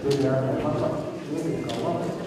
Dengan apa? Ini kawan.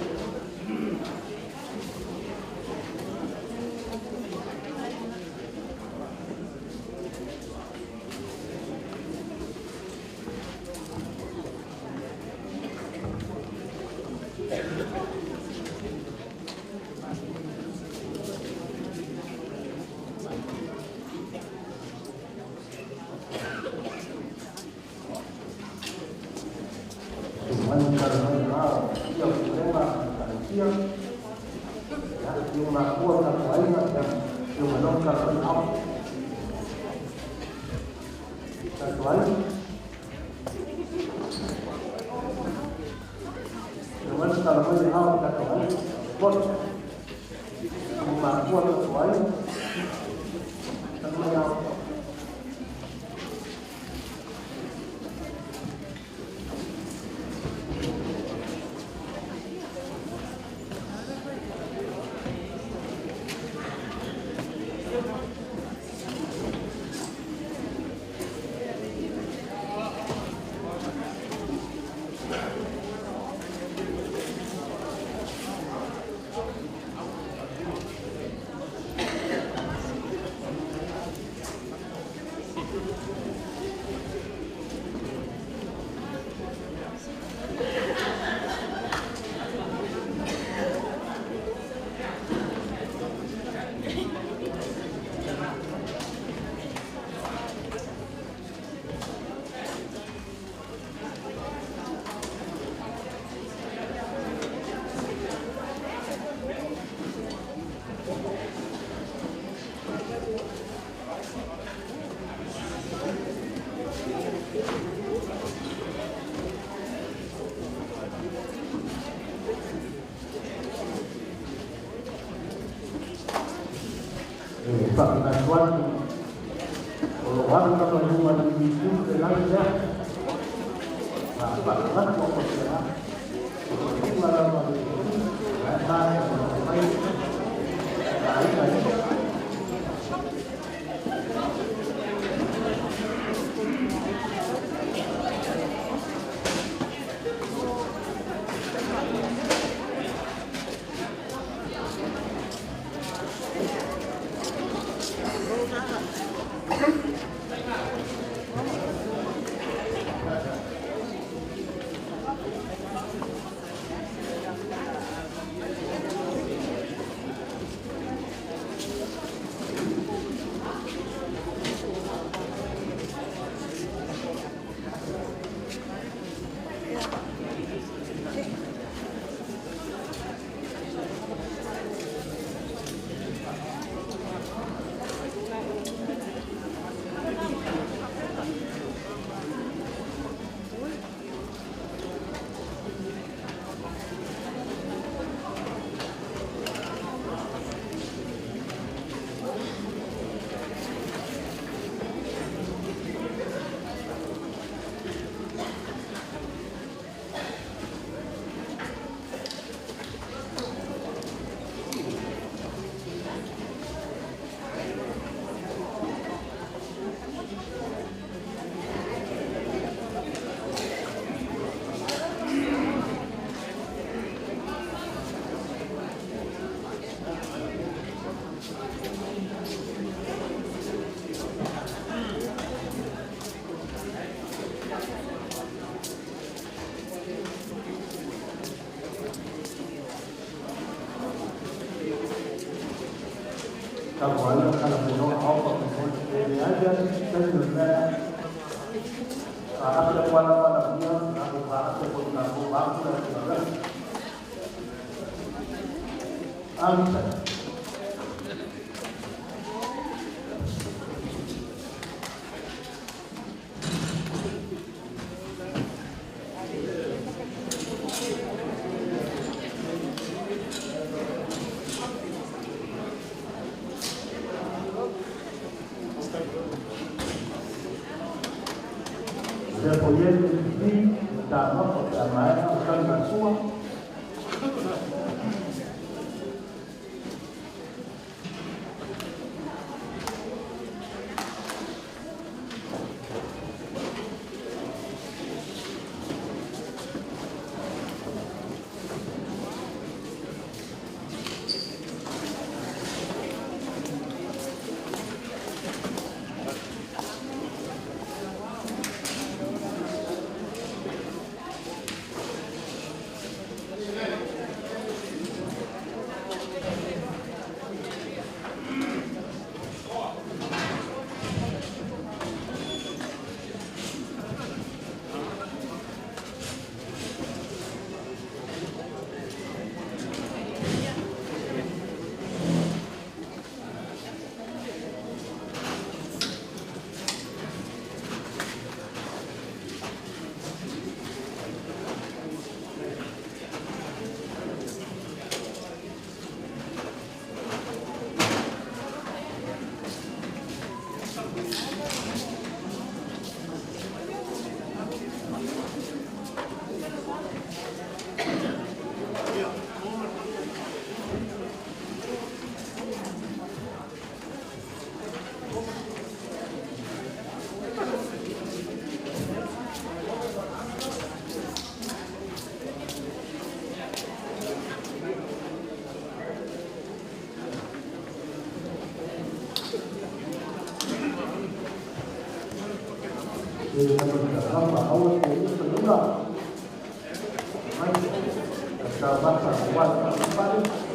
Pak Naswan, orang kalau cuma itu dengan dia, Pak Naswan mau bergerak, itu malah kalau punya apa pun ini aja saya juga ada pada dia aku bahasa pun aku bahasa juga amsa Depois de da nossa trabalho, buscando a sua tabaka watu mbalimbali.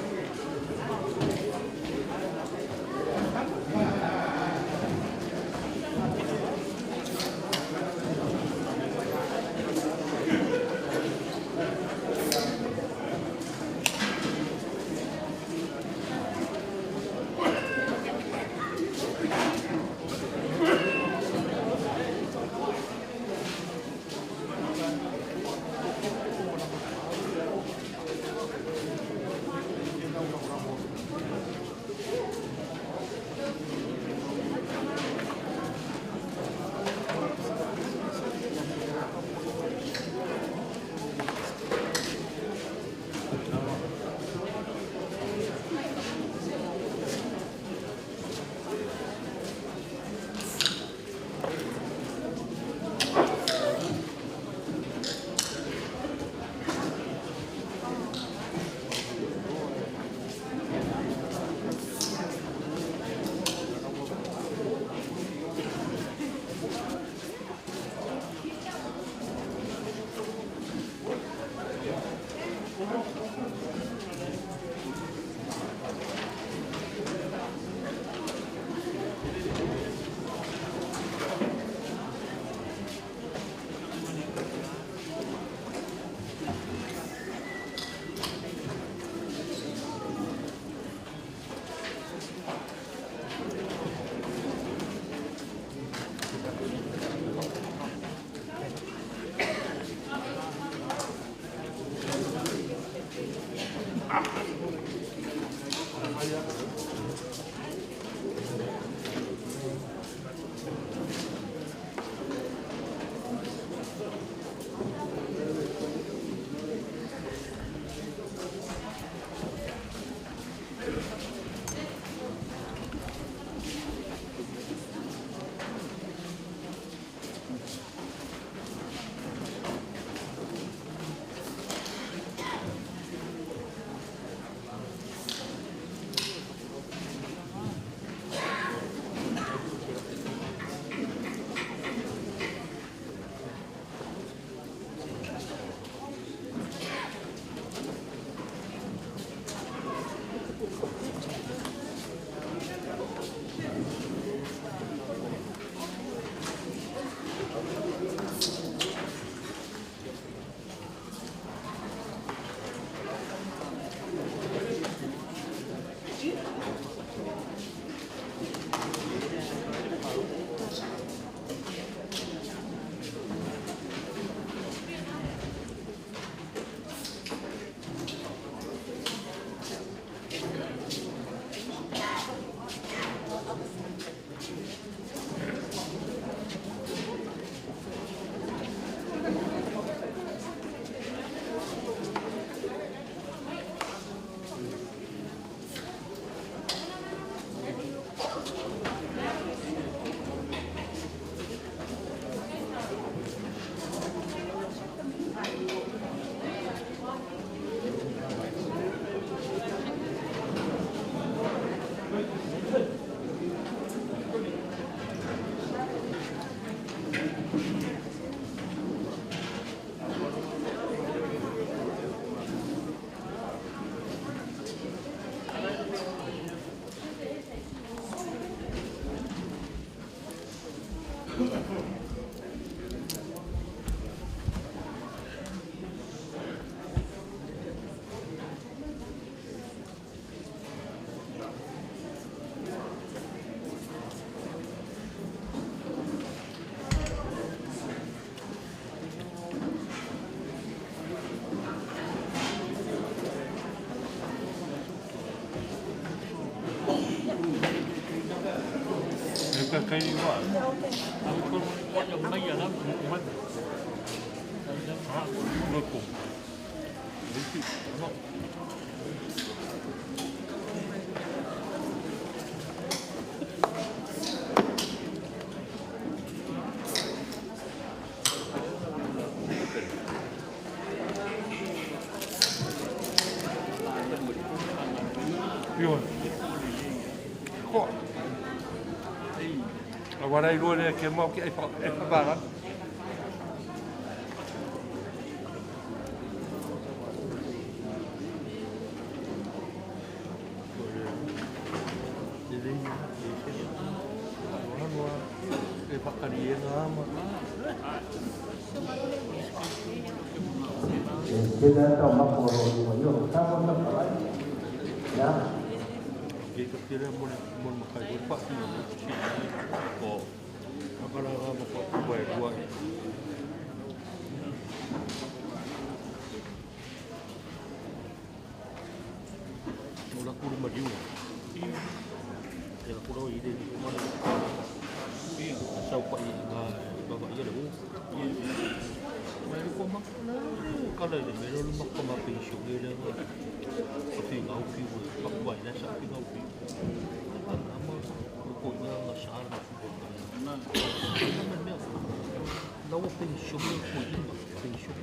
cây gọi con nhộng bây giờ nó cũng mất nó cùng đấy chị đúng không? Rồi khó vào đây luôn này kiếm một cái vàng lắm. Kita tahu makro yo sama sama lain. Ya. Kita kira mun makai lupa ni kok apa buat mula aku rumah dia. Aku dah ide di mana. Sao vậy mà bà vậy được mày có mắc cái này thì mày nó mắc có mà bình thường đi lên có khi ngáo phiêu mắc vậy là sao khi ngáo phiêu nó mà cuối cùng là sao là nó mình biết nó có bình thường cuối cùng mà bình thường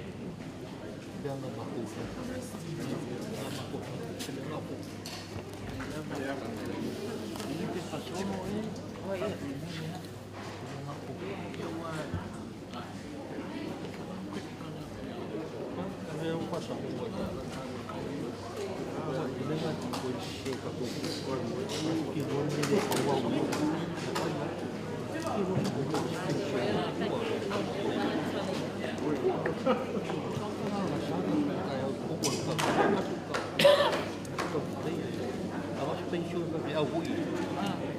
đang là mặc quần mặc quần sẽ là mặc quần những cái phát số nó ấy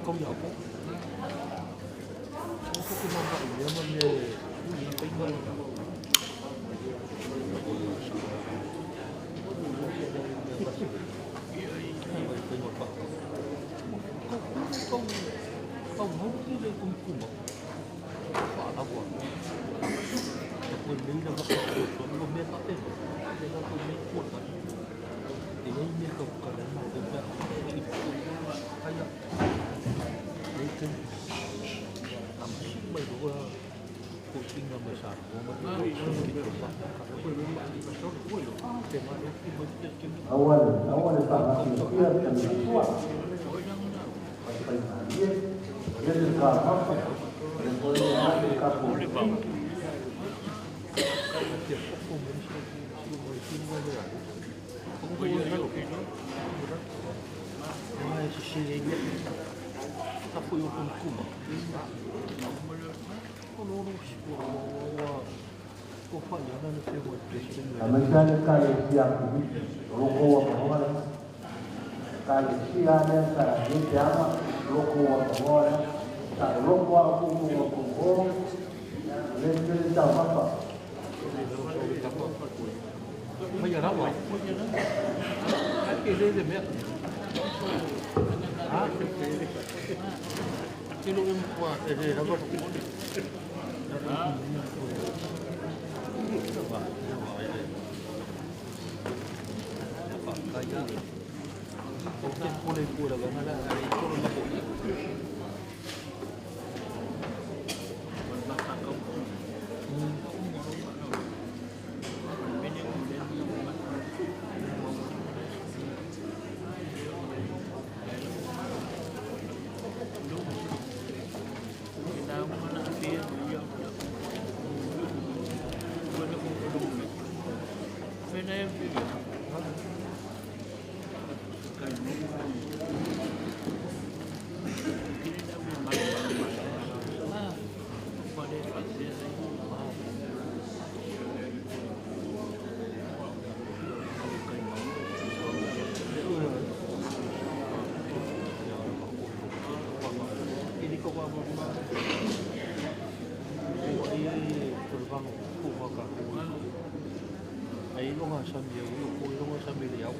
công nhỏ không có cái mong vậy nếu mà nghề cái mong không cái đây cũng cùng một quả đó của mình lý là nó xuống luôn biết có tên nên nó cũng biết cuộn vậy thì nó biết không cần đến mà cũng vậy hay là đấy chứ làm mấy đứa cuộc sinh là mới sản của mình awal sangat siap dan kuat. Dia juga apa? Boleh ada kapal. Amerikanya kali siap ini, loko apa? Kali siapnya saya ini siapa? Loko apa? Kalau loko aku, lên chào bác vợ. Bây giờ đó rồi. Cái kia đi rồi mẹ. Cái lúc em qua để nó có ấy nó là sao nhiều cái nó sao bị đéo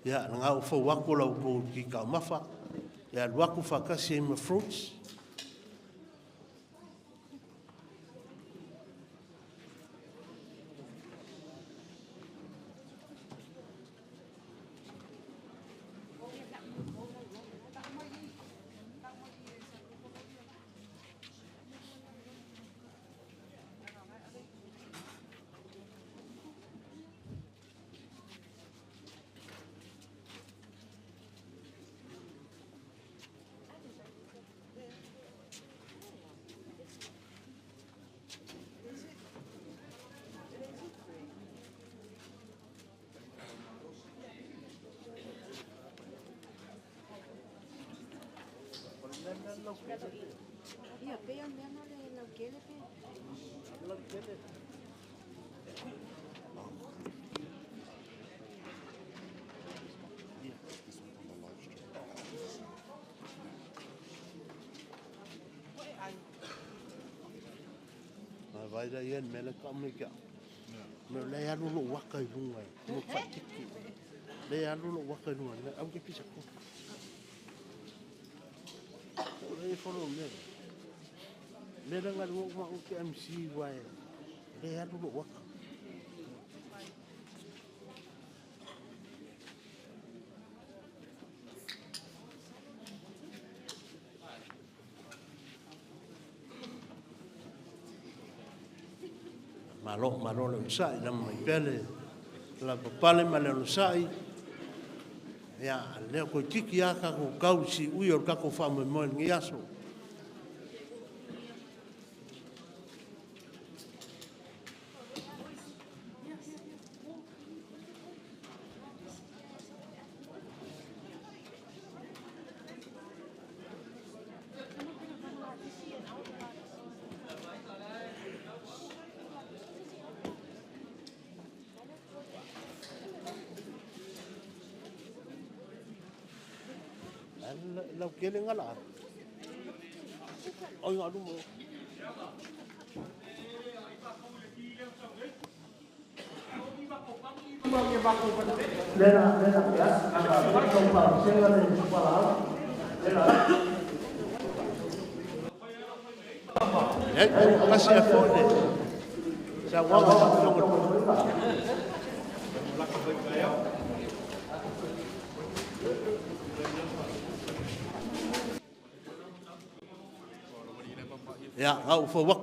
Ya, nga u fo wako la u ki ka mafa. Ya, wako fa kasi ma fruits. Ia pea mea le lau kele pe. Vai da yen mele kamika. Me le ya lu waka lunga. Lu fatiki. Le ya lu waka lunga. Au ke pisa ko. Le folo le. Le nga lu ma o ke MC wai. Le ya lu waka. Malo le sai na mai pele la papale ma le sai ya le ko tiki ya ka ko kausi u yo ka ko fa mo mo ngi aso lau kele ngala oi ngadu mo Lena ya agak coba saya ada di kepala Lena kasi afode sa wala ya au fo wak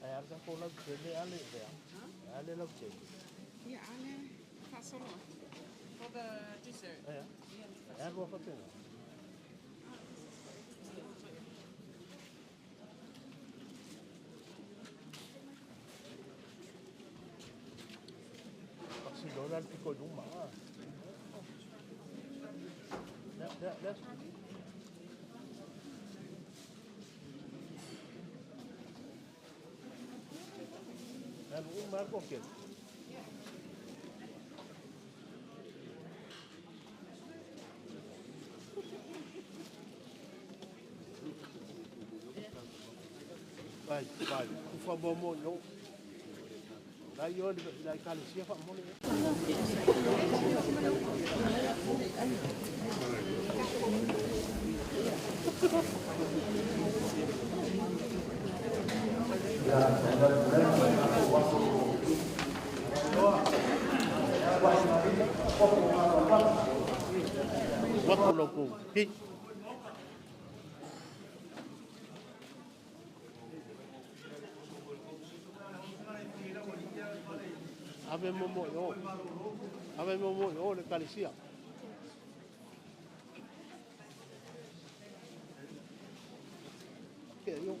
ayar ka ko lag chele ale ya ale lag chele Ia ale fasolo. For the dessert. ya ayar ko fatin si dolar pico duma ya un marco que vai, por favor, molho. Daí eu daí calicia fa molho. Waktu loku, hi. Ave momo yo le calicia. Que yo.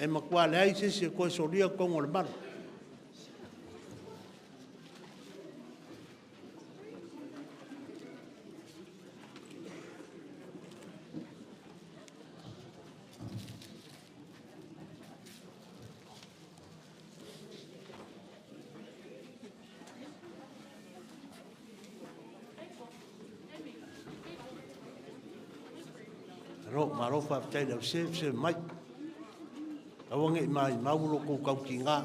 e makua le ai se koe soria kongo le mara. Ro maro fa tai da se mai. Awang e mai maulo ko kau ki ngā.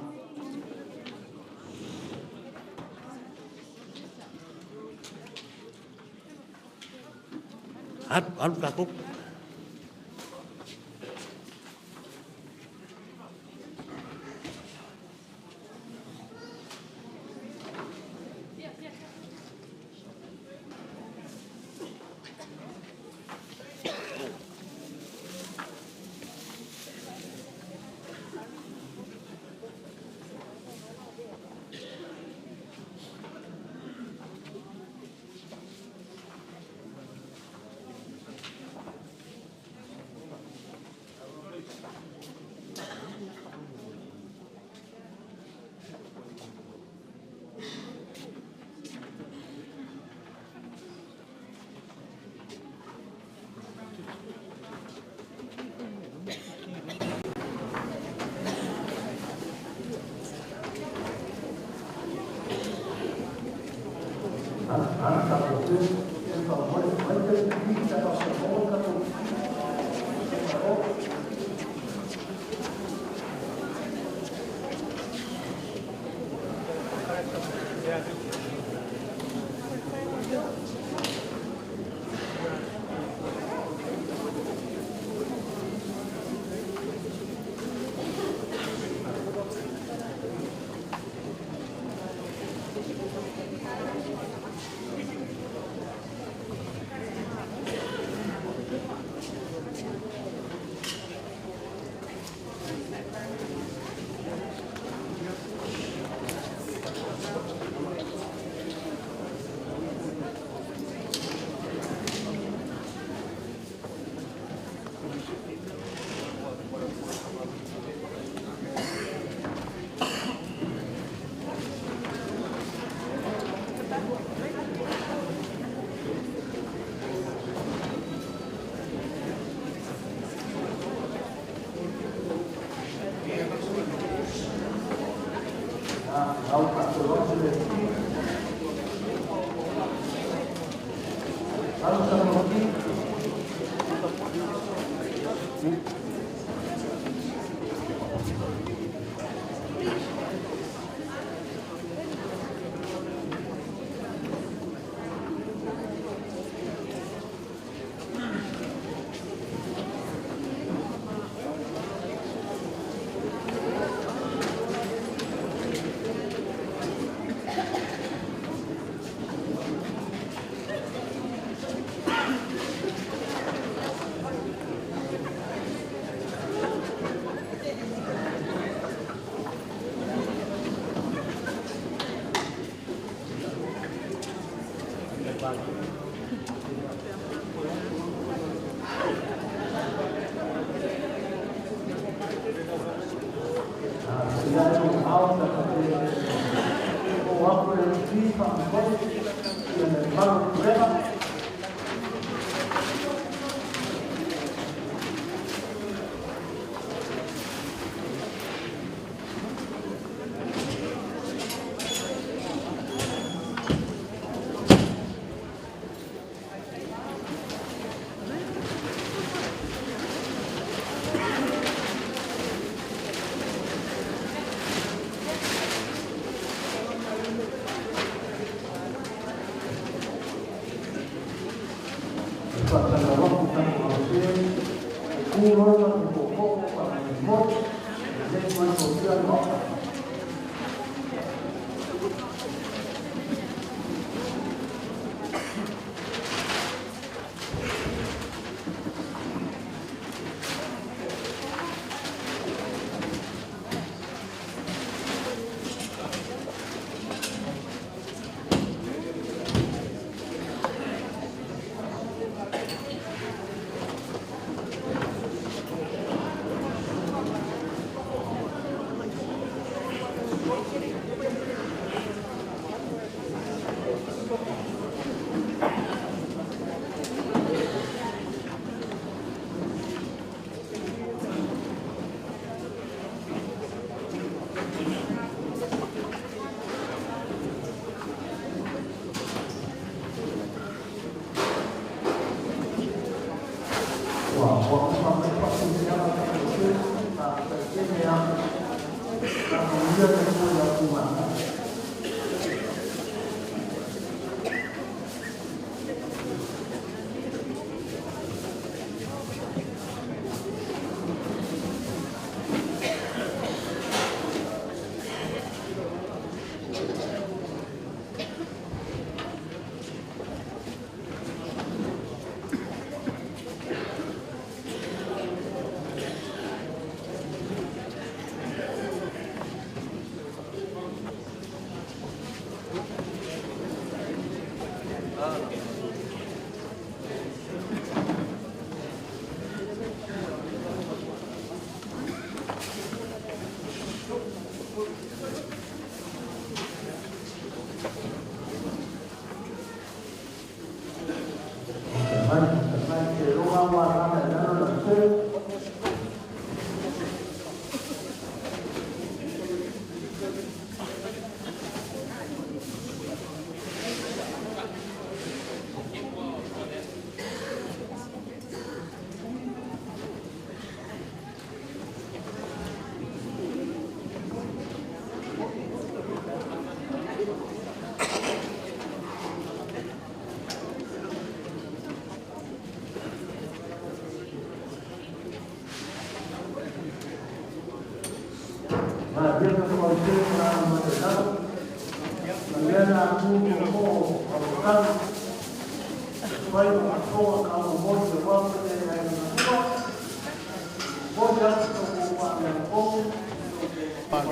Anu kako.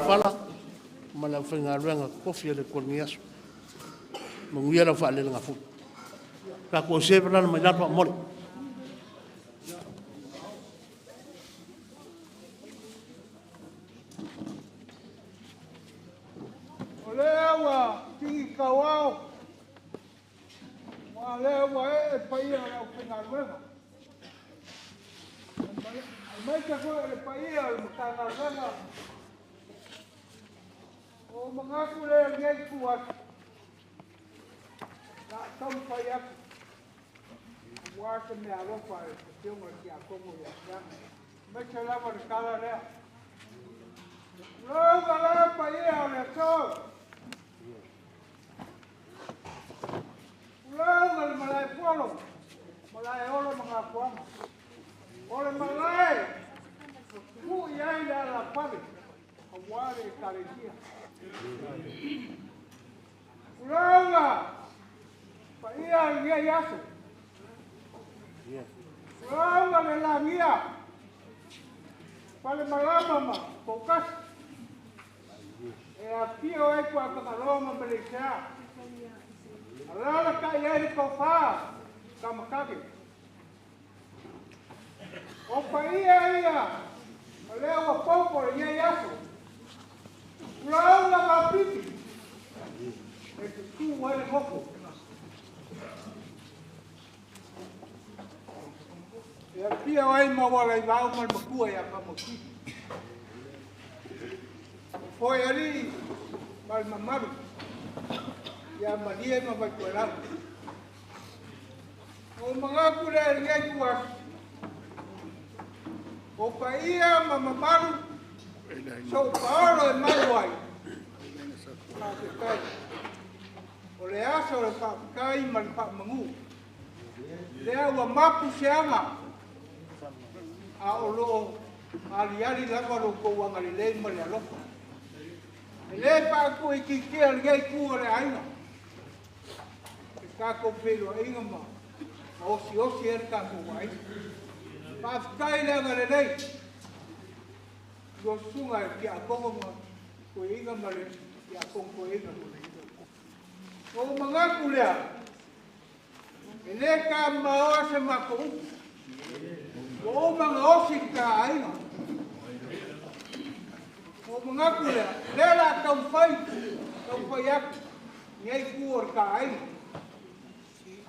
Pala mala fenga renga kofia le kolnias mungia la fa le nga fu ka ko se bla ma ja pa mol olewa ti kawao olewa e paia la fenga renga mai ka ko e paia le tanga renga o mengaku le ngai kuat la tampa ya wa ke me alo pa te mo ki akomo ya ya me chala por kala le lo gala pa ya le so lo mal malai polo malai olo mengaku ole malai ku ya ila la pale aware karekia Uranga, paia ngia yaso. Uranga le la ngia. Pale malama ma, fokas. E a pio e kwa kakaloma Malaysia. Malala ka ia ko fa kamakake. O pa ia. Leo wa popo ia yaso. Lau la mapiti. E tu wale moko. Ya pia wai mawala I wau mal makua ya kamakiti. Foi ali mal mamaru. Ya malia ma vai kuela. O mga kule ngai kuas. O paia ma mamaru. So paolo e mai. O le aso le pakai ma le mangu. Le awa mapu seanga. A olo ali lava ro ko wanga le ma le alo. Le pa ko ki ke ngai ku le aina. Ka ko pelo ainga ma. O si er ka ko wai. Pa kai le ngale nei. Go sunga ki a ko ma ko inga ma le ya ko inga. O mga kulea. Ele ka ma se ma ko. O mga osi ka ainga. O mga kulea. Lela tau fai aku. Ngai kuor ka ainga.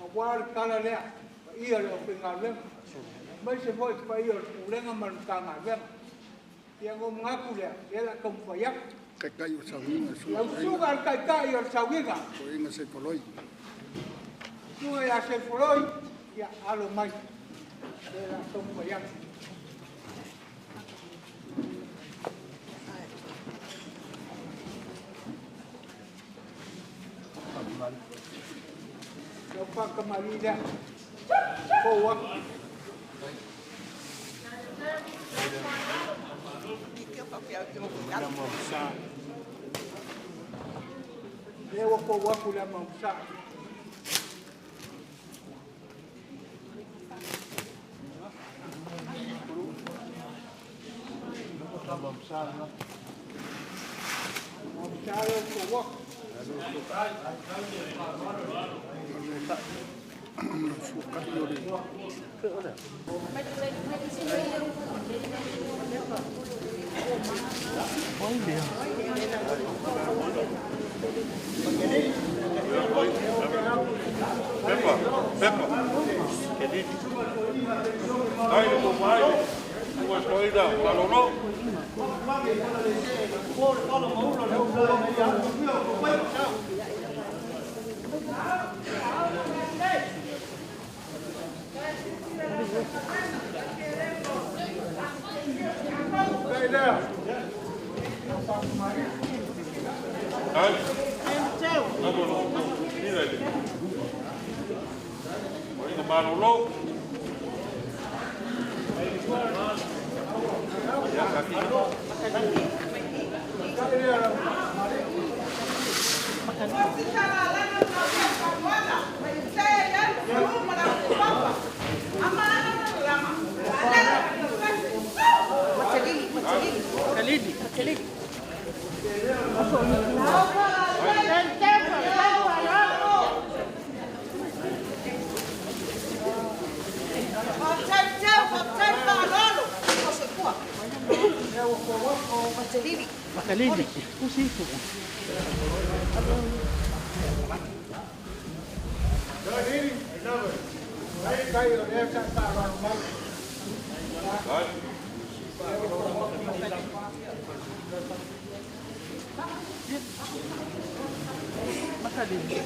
Awal kala lea. Ia le o pinga lea. Mai se foi pa ia o kulenga man tanga lea. Ia o mga kulea. Lela tau fai aku. Kai o sawinga su. Lau suga kai o sawinga. Ko inga se poloi. Suga ya se poloi. Ya alo mai. Lela tau fai aku. Lau pakamali lea. Kowa. Lewa kowa kula mamsa. Mamsa kowa. Suka yori. Pepa. Kedidi. Ai no mai. Uma coisa, falou Ai. Não. Mira ele. Olha o barulho. Makalidi, usiku. Makalidi.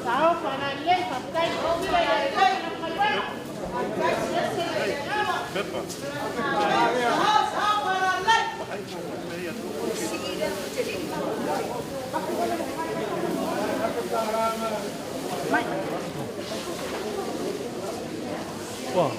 Sao para lei, papai, Wow.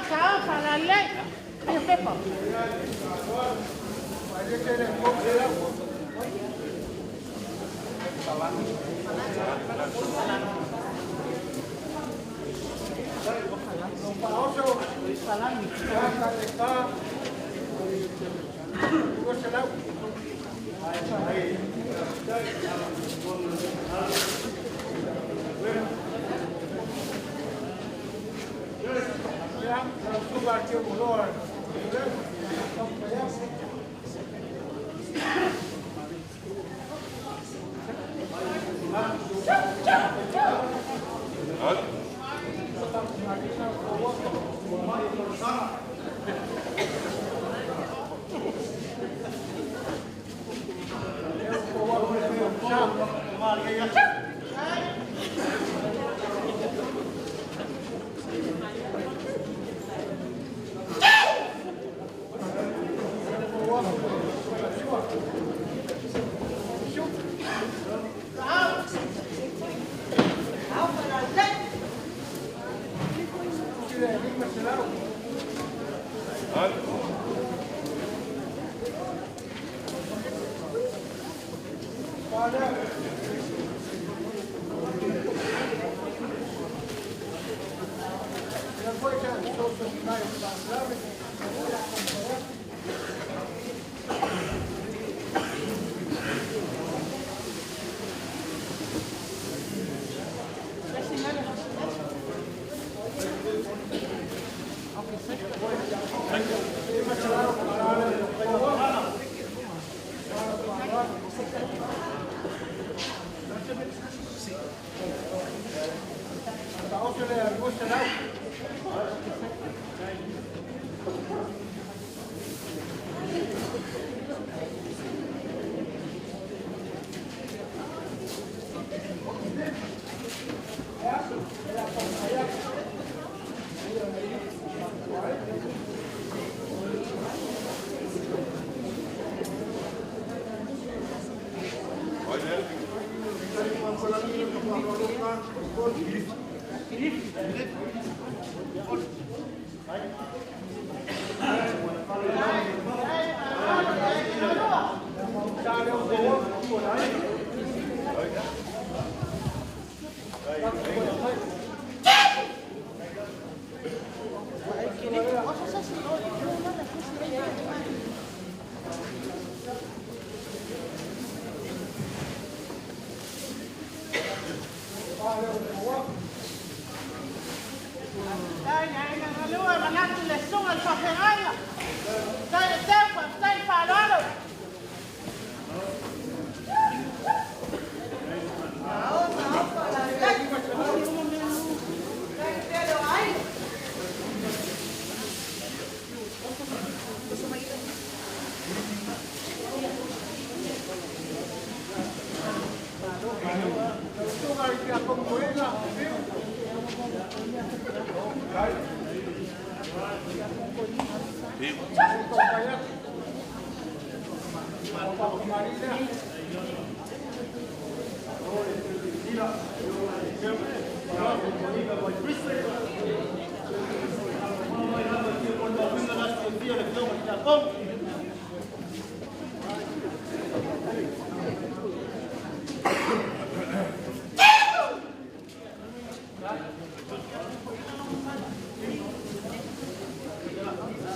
Chao, para la ley. Ay, Pepo.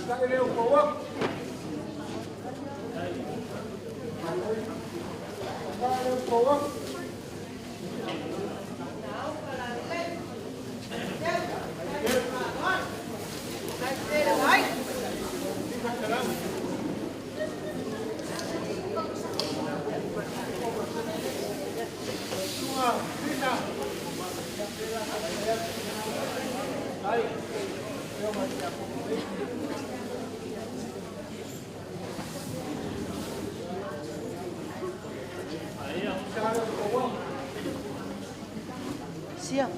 Cái leo cổ quốc. Cái leo cổ quốc. Siap.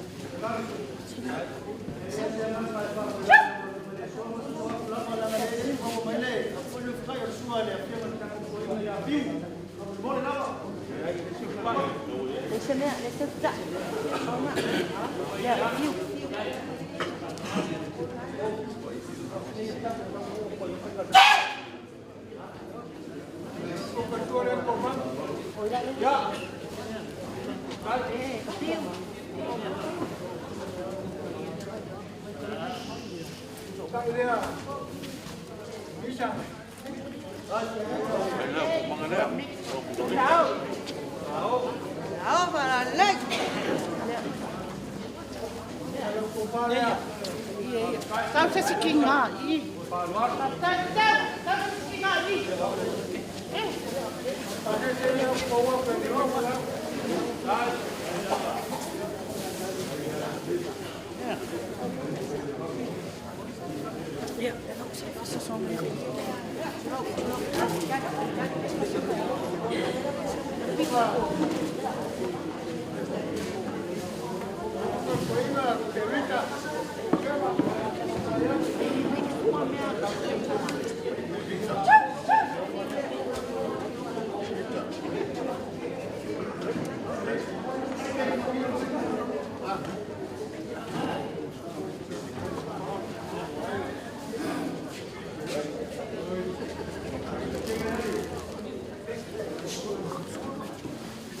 Deixa eu dar. Já, viu? Ya. Cái leo. Đi sang. Đó và lên. Tao sẽ kinh ngạc đi. Tao sẽ kinh ngạc đi.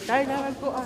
Đây là cô ai?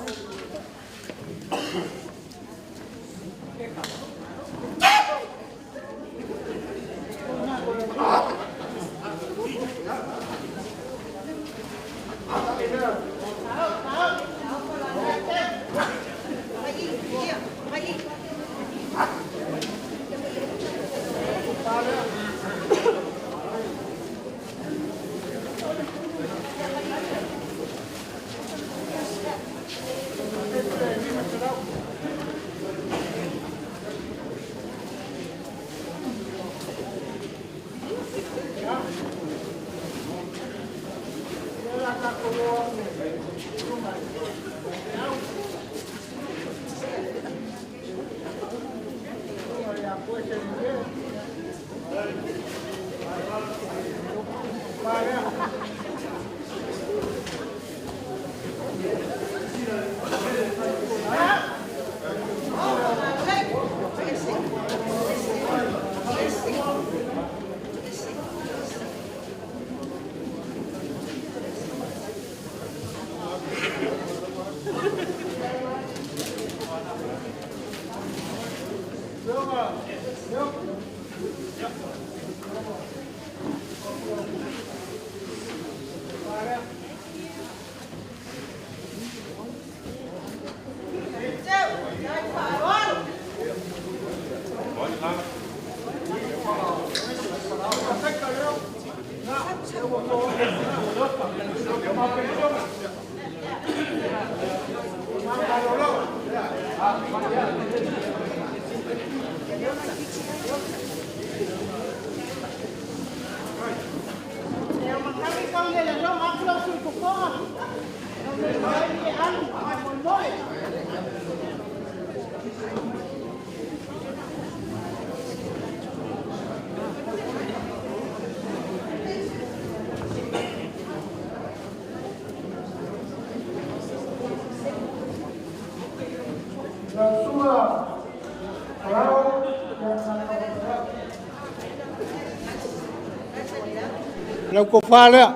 Lâu cô pha đấy ạ.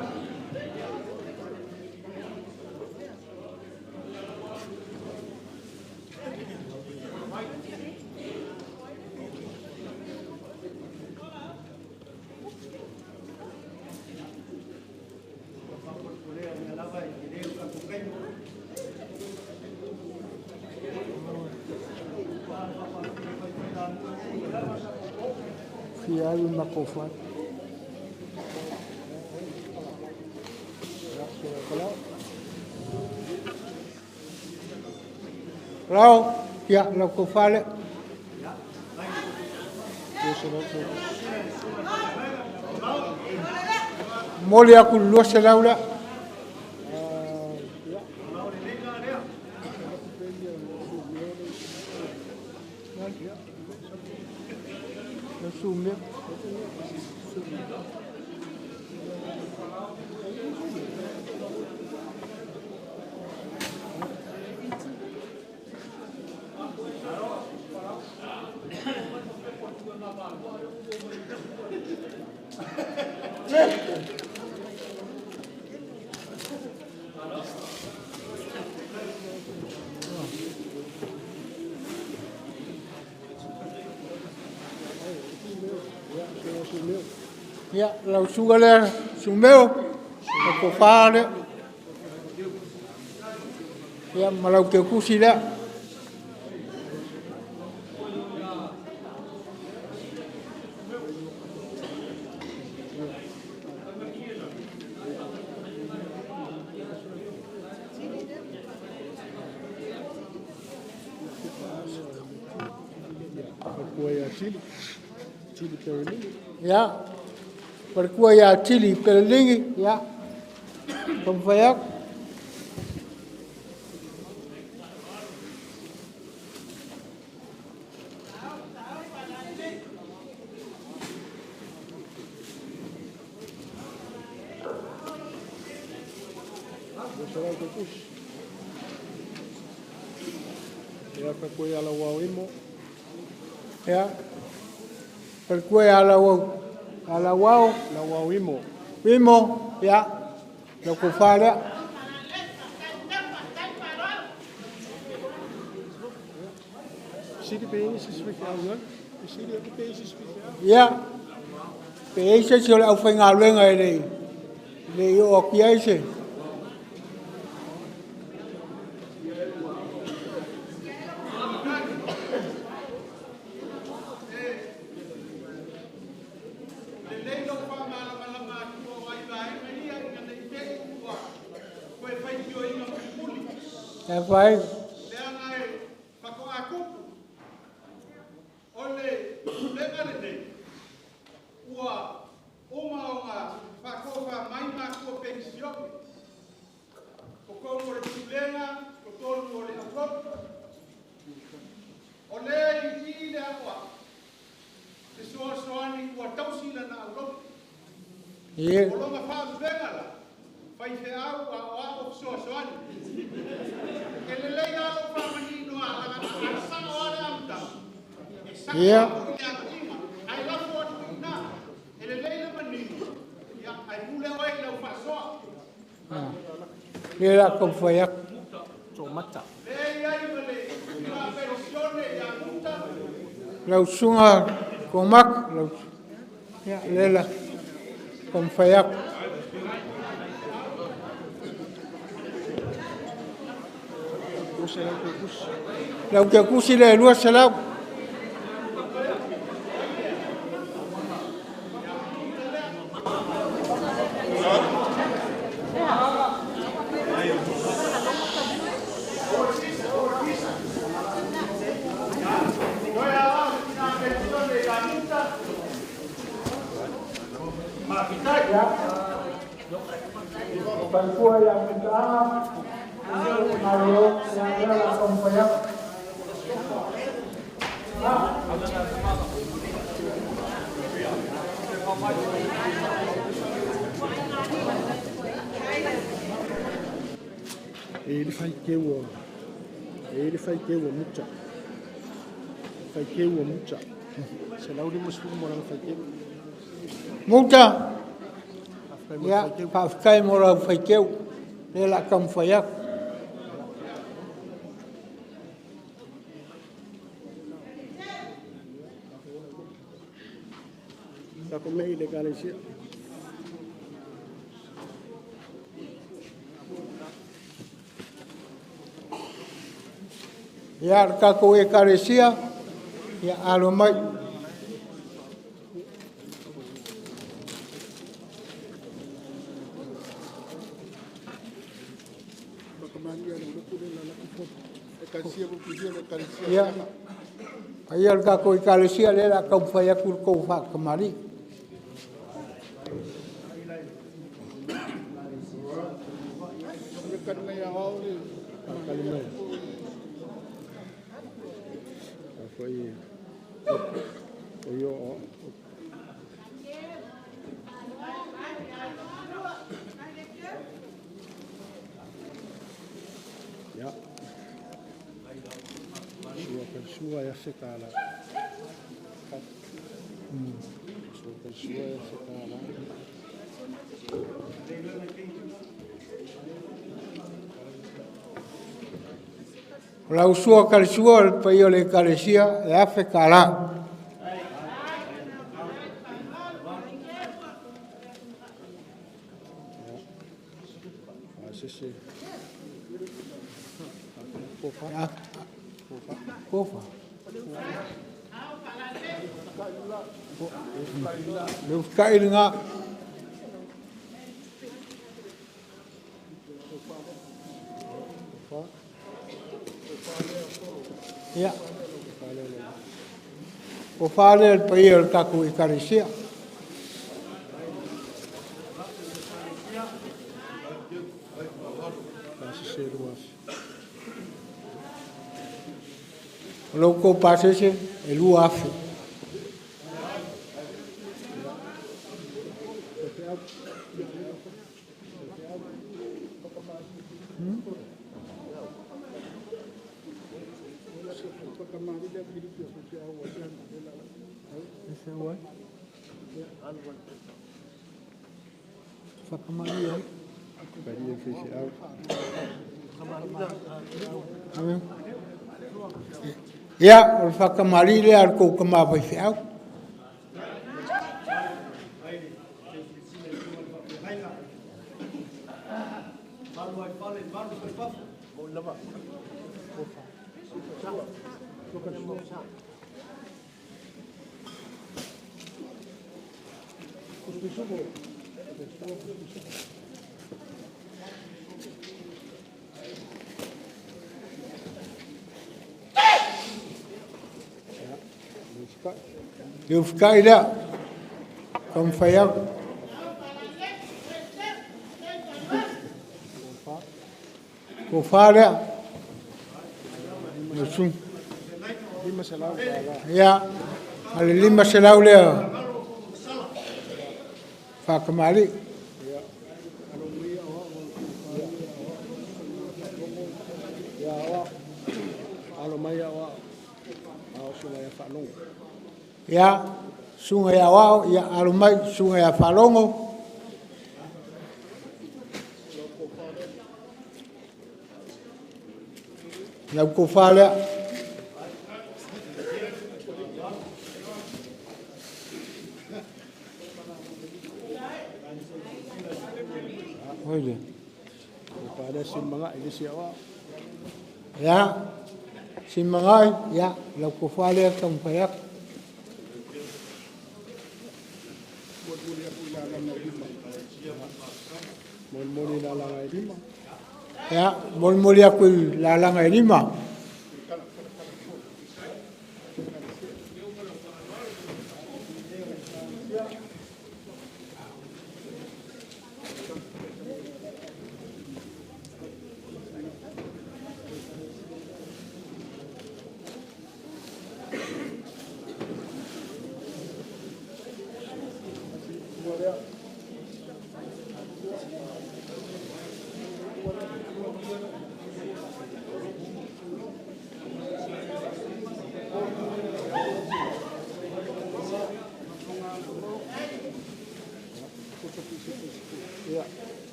fia ai makofa. Rau, ya, lo ko fale. Moli aku luas laula. Sumir. Ya, lau suga le sumeo ko fale. Ya, malau ke kusi le. Ya, perkua ya cili kelilingi ya, pembayak. Ya, perkua ya lawau imo. Ya, perkua ya lawau. Lawau imo. Imo, ya. Lo ko fale. Zie de beestjes speciaal, hoor. Zie de beestjes speciaal. Ya. Beestjes zullen ook van gaan lengen nee. Nee, ook jezus. É vai. Iya. Iya. Dia akan fayak. Lau sunga komak lau ya lela kon fayak. Lau ke kusi le luas salau. Perkua yang pertama, Mario yang adalah kompoyak. Ele faz que o homem. Ele faz que o mucha. Faz que o mucha. Se lá o de muslim morang faz que. Mucha. Ya, pakai morang faz que ele lah kompoyak. Tá com meio de galeria. Ya, kako ekaresia ya alomai. Ya. Ayar ka ko ikalesia le la ka fa ya ku ko fa kamari. Ya. Sua ya sekala. Sua ya sekala. La usua kal suol pa yo le kalesia ya fe kala. Sisi. Ya. Kofa. Lu kai nga. Ya. O fale el paio ka ku ikalesia. Sisi ruas. Loco pasese el uafe. Fakamaria. Varia fisi au. Ya, o fakamari le ar ko kama vai fiau. Eu ficar lá, como foi a kofara, musim, ya, ada 5 selau le, fakamari. Ya, sungai awal, ya alumai sungai Falongo. Yang kufala. Oh iya. Pada simanga ini siapa? Ya, simanga ya, yang kufala tong payak. Muli lalangai lima. Ya, muli aku lalangai 5.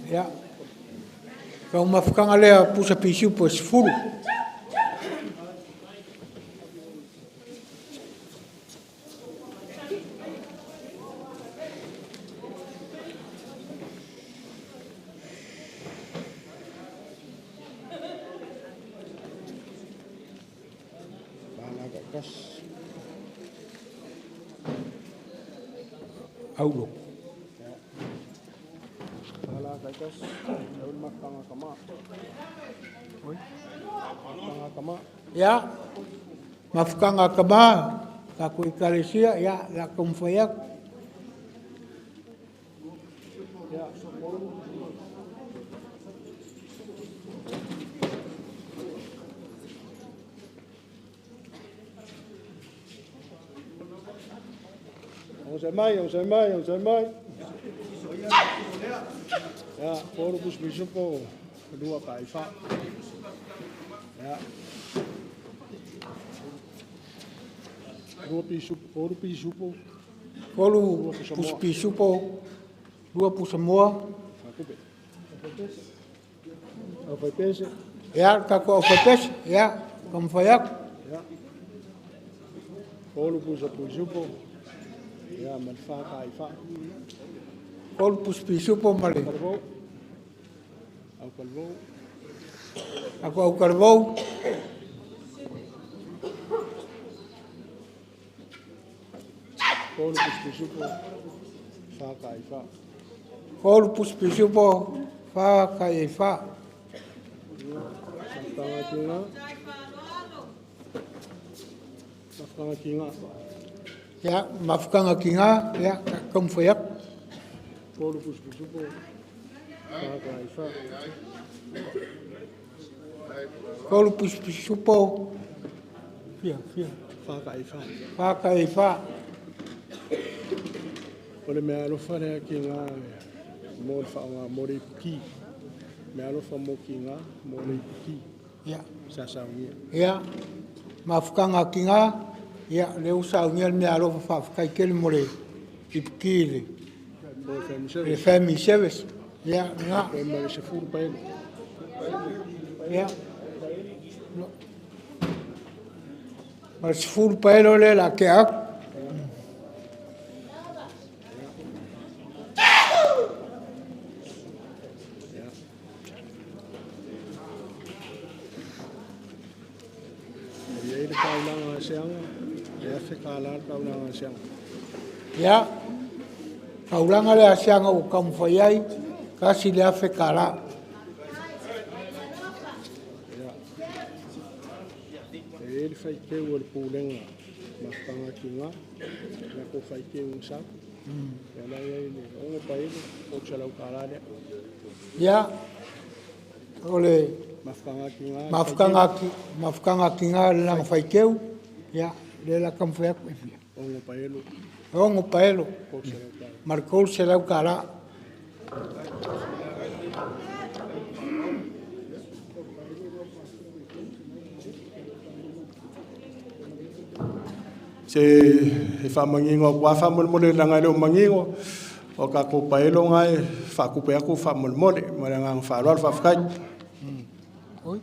Ya. Kau maafkan alea pusa pisu pos full. Aulo. Kaitas, lalu makanga kama. Oi. Makanga kama. Ya. Mafkanga kama kako ikalesia ya la kumfayak. Ya. Yang semai. Ya, poro pus bisupo kedua kaifa. Ya. Dua pisupo. Poro pus bisupo. Dua pus semua. Apa pese? Ya, kako opepes ya kumfayak. Ya. Poro pus bisupo. Ya, manfa kaifa. Poro pus bisupo male. Kalbo. Ako au karbou. Poro pus bisupo. Fa kaifa. Poro pus bisupo fa kaifa. Mafkanga kinga. Ya, mafkanga kinga ya kumfayak. Poro pus bisupo. Fa kaifa. Poro pus bisupo. Fia. Fa kaifa. Fa kaifa. Ole me alofa rea ki ngā mō le whaonga mō le puki. Me alofa mō ki ngā mō le puki. Ya. Sasaungia. Ya. Mafkanga kinga ya le usaungia me alofa fa kaikele mole ipkile. Mō le Le whaimisewe. family service. Ya, nga. E mare se furu paele. Ya. Mas full paelo le la ke ak. E le kaulanga seanga. E afe kālāra kaulanga seanga. Ya. Kaulanga le asianga o kamfayai kasi le afe kala. E le whaikeu o le pūlenga. Mafkanga ki ngā. Na ko whaikeu un sapu. E lai ai le ongo paele. O chalau kālāre. Ya. Ole Mafkanga ki ngā. mafkanga ki nga le lang faikeu. Ya, le la kamfayak. Ongo paelo. Ongo paelo. O chalau kālāre. Marcou se lau kala. Se e whamangingo kua whamolmole ranga leo mangingo o ka ko paelo ngai whakupe aku whamolmole ma ranga wharoa whawhakai. Oi.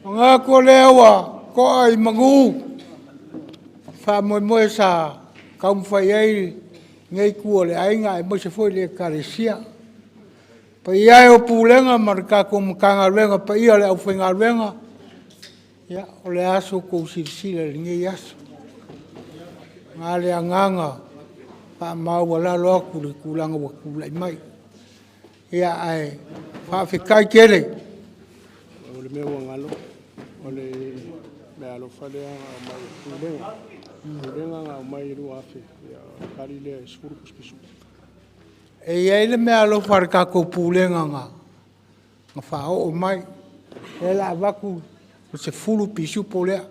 Nga ko lewa ko ai mangu fa mo sa kaum fai ai ngai ku le ai ngai mo se foi le karesia pa ia o pulenga marka ko mkanga lenga pa ia le au fenga lenga ya o le aso ko silsila ngai aso ngale anganga pa mau wala lo ku le kulanga wa kulai mai ya ai fa fikai kele O le mea wangalo o le mea lo whalea ngā mai pulenga. Pulenga ngā mai ru afe. Kari lea e skuru kuspisu. E ia ile mea lo wharka ko pulenga nga whao o mai. E la waku o se fulu pisu po lea.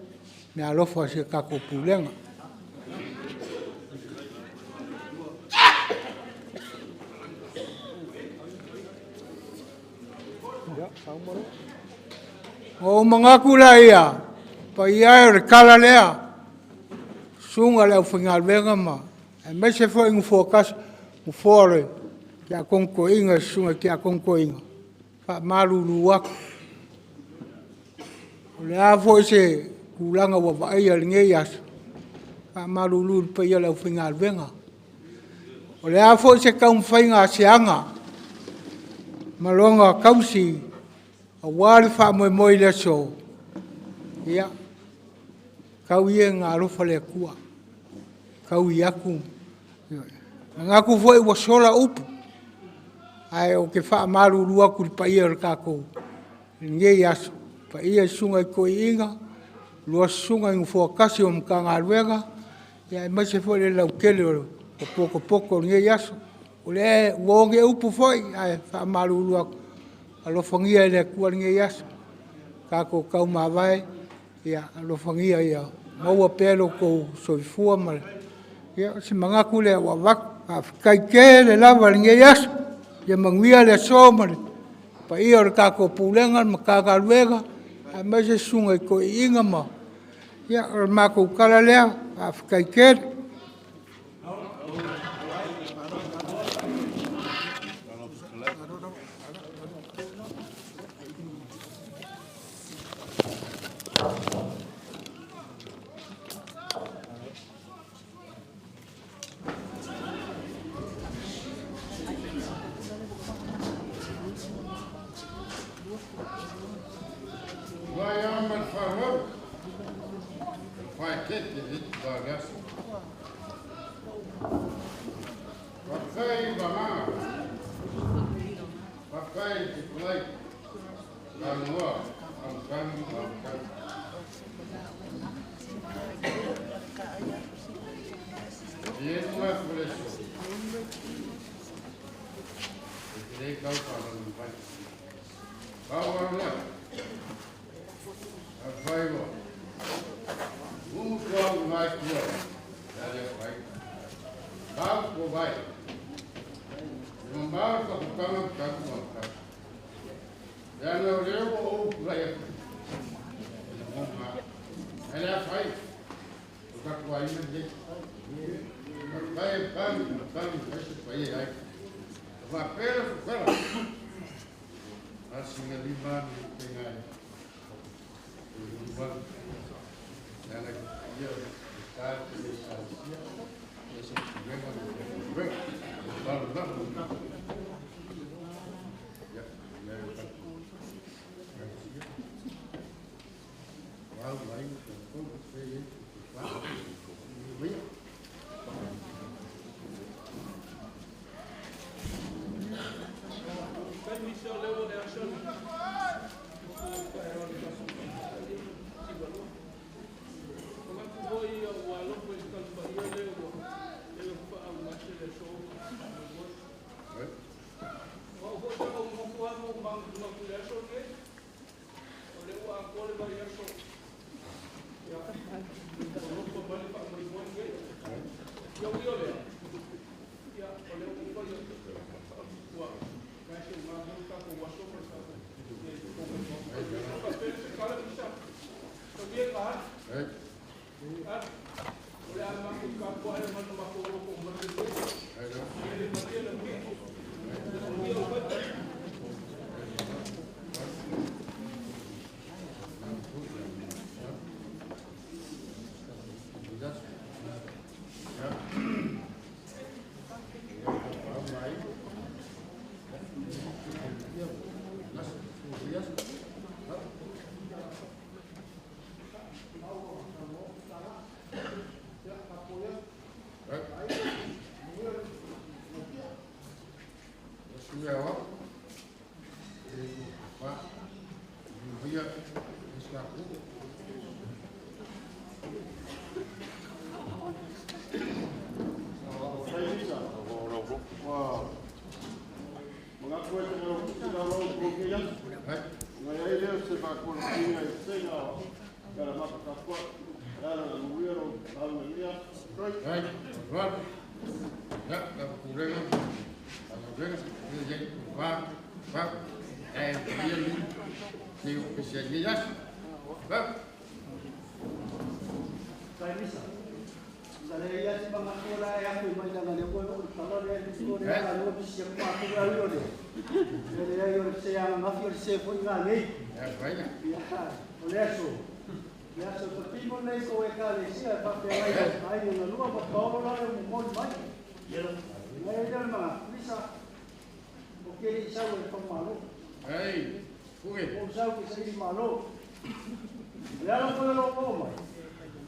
Mea lo wharka ko pulenga. Ya, saumaro. O mangaku la ia. Pa ia e kala lea. Sunga lea whinga wenga ma. Mai se foi ngu fokas ngu fore kia konko inga sunga kia konko inga. Fa maruru wak. Le a foi se kulanga wa vai al ngeias. Fa maruru pa ia lau fingal venga. O le a foi se kaum fainga sianga. Malonga kausi a wari fa moi le so. Ia. Kau ia ngā rufa le kua. Kau i aku. Ngaku foi wa sola upu. Ai o ke wha maruru aku pa ia o kako. Ngei aso. Pa ia sunga i koi inga. Lua sunga i ngufua kasi o mkanga alwega. Ia mai se foi le lau kele o poko ngei aso. O le wonge upu foi. Ai wha maruru aku. Alofangia le kua ngei aso. Kako kau mawai. Ia alofangia ia. Maua pelo ko soifua male. Ia si mangaku le wawak. Kai ke le lava ngei aso. Ia manguia le so male. Pa ia o kako pulenga makaka luega. A mai se sunga i ko inga ma. Ia o mako kala lea. Kai ke.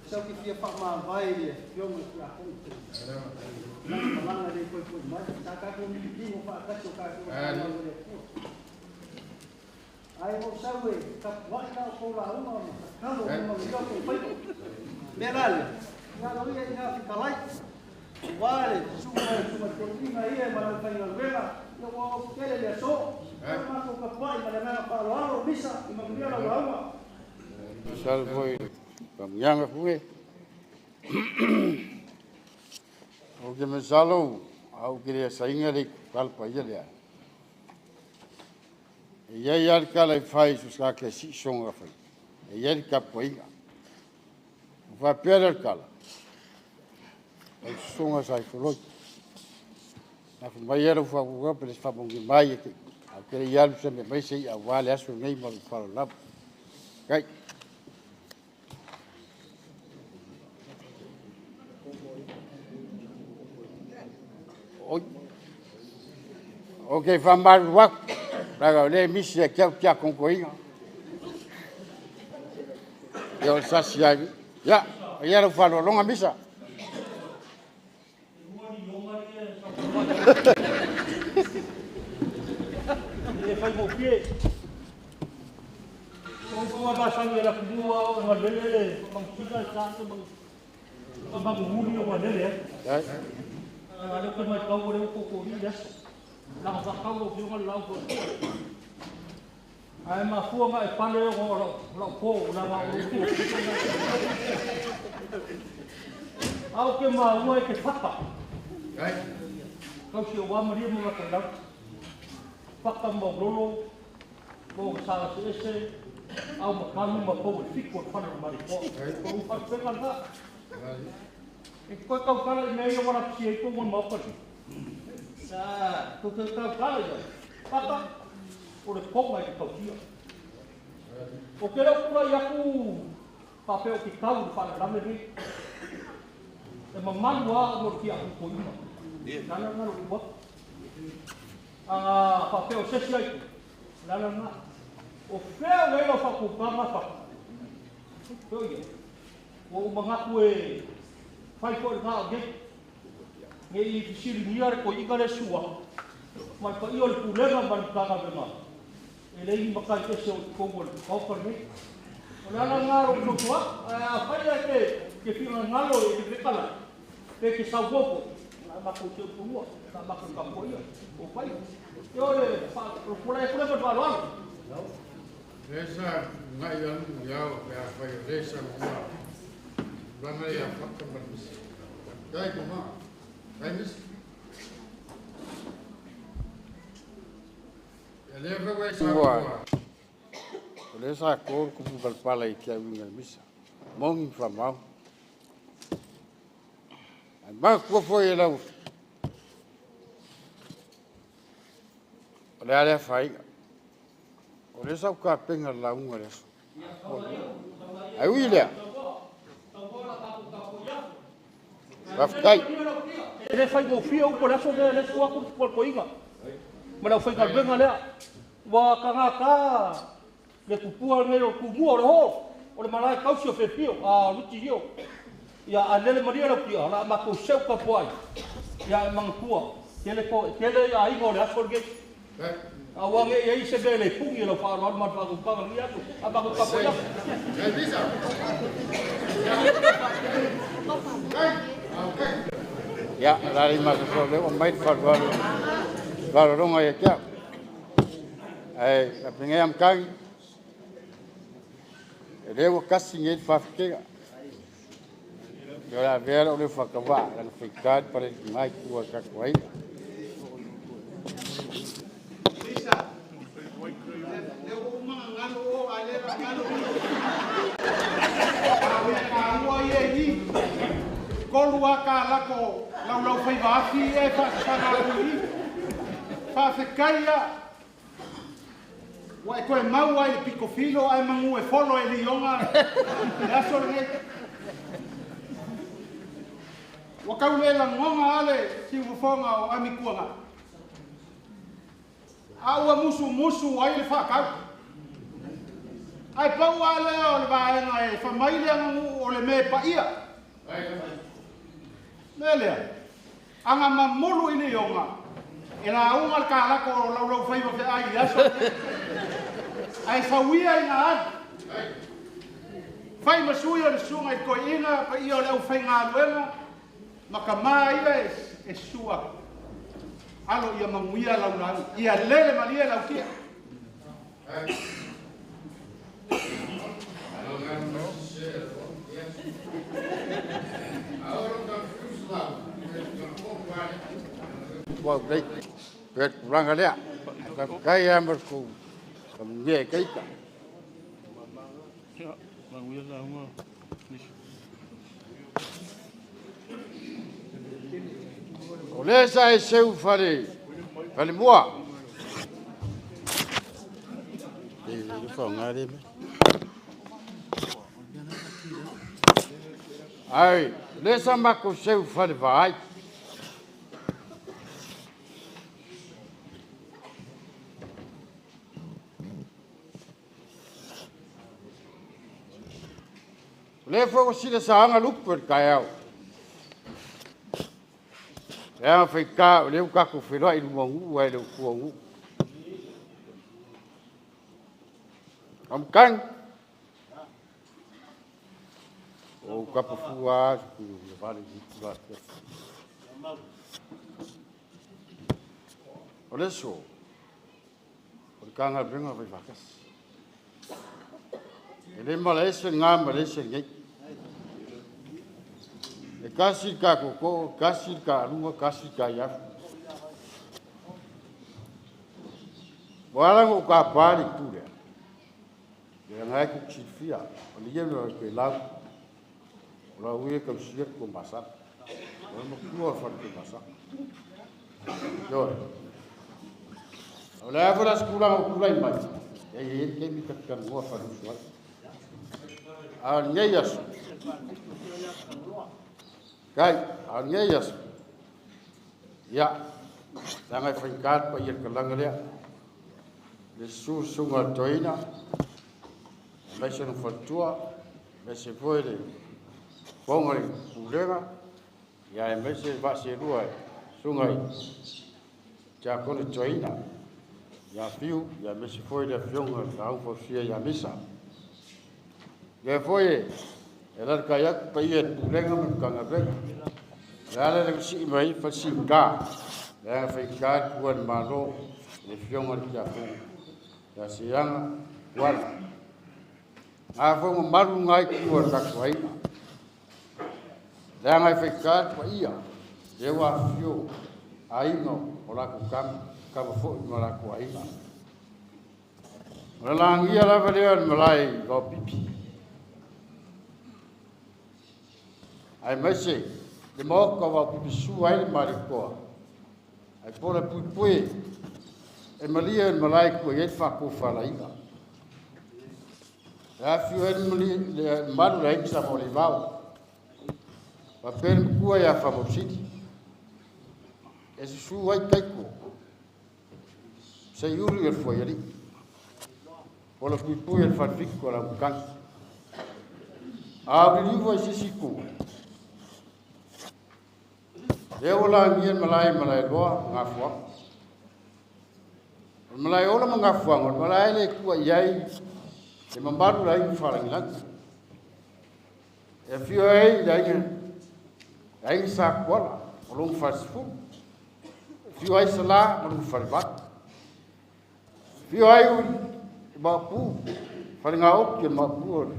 Sau que fia fama vai ele, eu me fui a conta. Lá ele foi mais, tá cá com ninguém, não faz cá chocar. Aí vou sair, tá vai cá por lá uma, não, não liga com feito. Belal, já não ia ficar lá. Vale, suma cortina aí, mas vai na vela. Eu vou querer ele só. Mas o papai, mas não para lá, missa, e me vira lá uma. Salve. Pamyanga fue. O que me salo, au queria sair ali calpa ele. E aí al cala faz os que se songa foi. E ele capoeira. Vai perder cala. O songa sai foi. Na família foi o que eles falam que vai que aquele já sempre vai ser a vale a sua nem mal fala lá. Cai. Ok, fa mal wak. Raga le misi kia con coinga. Yo sasia. Ya, ya lo fa lo longa misa. E fai mo pie. Como va sangue la kubua o lele, mang kika sa mang nguri o lele. Ada ke mai kau boleh pokok ni dah. Lang kau boleh jangan lau pun. Ai ma fu ngai pandai ko lau po na ma uku. Au ke ma uai ke papa. Kau si wa mari mo ka lau. Papa mo lolo. Mo sa ese. Au ma kanu ma po fiko pana mari po. Ko pa pengan ha. E ko kau kala me yo ora psi ko mon mo pa. Sa ko kau kala yo. Papa o le po mai ko tia. O que era pura ia ku papel que kau para la me ri. E mamãe wa mo ki a ko ina. Nana na ro bo. Papel se si ai. Nana na. O feo le lo fa ku pa ma pa. Ko ye. O mga ku e fai ko nga ge nge I siri niar ko I kale sua mai pa I ol pulega ban tanga bema ele I makai ke so ko gol ko ko ni ona na ngaro no tua a fai ke fina ngalo E ke kala ke sa gopo na ma ko te pu na ma ko ka ko ia o fai yo le pa pro pula ko ba lo Esa ngai yan yao pe a fai resa mo. Vamos aí a foto para você. Dai como? Dai mis. Ele vai sair. Ele sai cor como para pala e que a minha missa. Mão inflamado. Mas qual foi ele? Olha fai. Olha só o capinha lá olha. Aí William. Vai ele fai go fio por eso de ele sua por coinga. Mas foi ka benga le. Wa ka le pupua me o kumu o le malai kausi o fe pio a luti hio. Ya alele maria lo pio la ma ko seu ka poai. Ya mangtua. Tele ya I go le asorge. Awang e se bele pungi lo fa ma fa ko pa ria tu. Aba ko pa poia. Ya bisa. Ya, dari masuk sore, omait farwal, farwalong ayat ya. Kapingay am kang, lewo kasingit fafke. Jola ver oleh fakwa, dan fikat pada mai kuat kakwai. kolu aka lako lau fai vafi e whakasana ui. Whawhekaia. Wa e koe mau ai le piko filo ai mangu e folo e lionga. E aso re. Wa kaulela ngonga ale si ufonga o amikuanga. Aua musu ai le whakau. Ai pau ale o le vaenga e whamaile angu o le me paia. Melea. Anga mamulu i lionga. E la unga le kālako o lau whaiva whi ai aso. Ai sawia i ngā anu. Whai masui o le sunga i koe inga pa ia o le au whai ngā luenga. Maka maa ia e sua. Alo ia manguia lau lau. Ia lele malia lau kia. Wow, great. Pet rangalea. Kai amber ku. Kamye kai ka. Ya, manguia lau ma. Ole sa e seu fare. Fale mua. E fa ngare me. Ai, le sa mako seu fare vai. Le fo si le sa anga lupu kai au. Ea fai ka le ka ko fero i luangu ai le kuangu. Am kan. O ka pufua ku le vale di la. Ole so. O ka nga bringa vai vakas. Ele malese nga malese ngai. E kasi ka koko, kasi ka lunga, kasi ka ya. Wala ko ka pari tu le. Le ngai ku chifia, o le yelo ke la. La uye ka sia ko masa. O mo ku fa ke masa. Yo. O le avra skula ko kula mai. E ke mi ka kan mo fa su. A neias. Kai, angeas. Ya. Tangai fingkat pa ir kalangalia. Le sunga toina. Mese no fatua, mese foile. Pongari pulenga. Ya mese va se rua. Sungai. Ja kone toina. Ya fiu, ya mese foile fionga, au fo fia ya misa. Ya foile elar kayak payet pulenga mengkanga bek. Lala le si mai fasika. La fika kuan malo le fionga kia fu. Ya siang wala. Afo maru ngai kuan takwai. La ngai fika pa ia. Dewa fio aino ola ku kam fo ola ku aina. Lang ia la valean malai go pipi. Ai mese le mo ko wa pipi su ai mari ko. Ai pora pui e malia malai ku e fa ko fa la ina. Ya fio e mali le maru lai sa mo le vau. Pa per ku ya fa mo siti. E su ai kai ko. Se yuri e foi ali. Ola pui e fa fico la kan. A vivo esse siku. Eu lá ia malai loa ngafua. Malai ola ngafua, malai le ku ai e mambaru lai fala ngilang. E fio ai dai sa kola, olong fasfu. Fio ai sala, olong farbat. Fio ai bapu, falinga ok ke mapu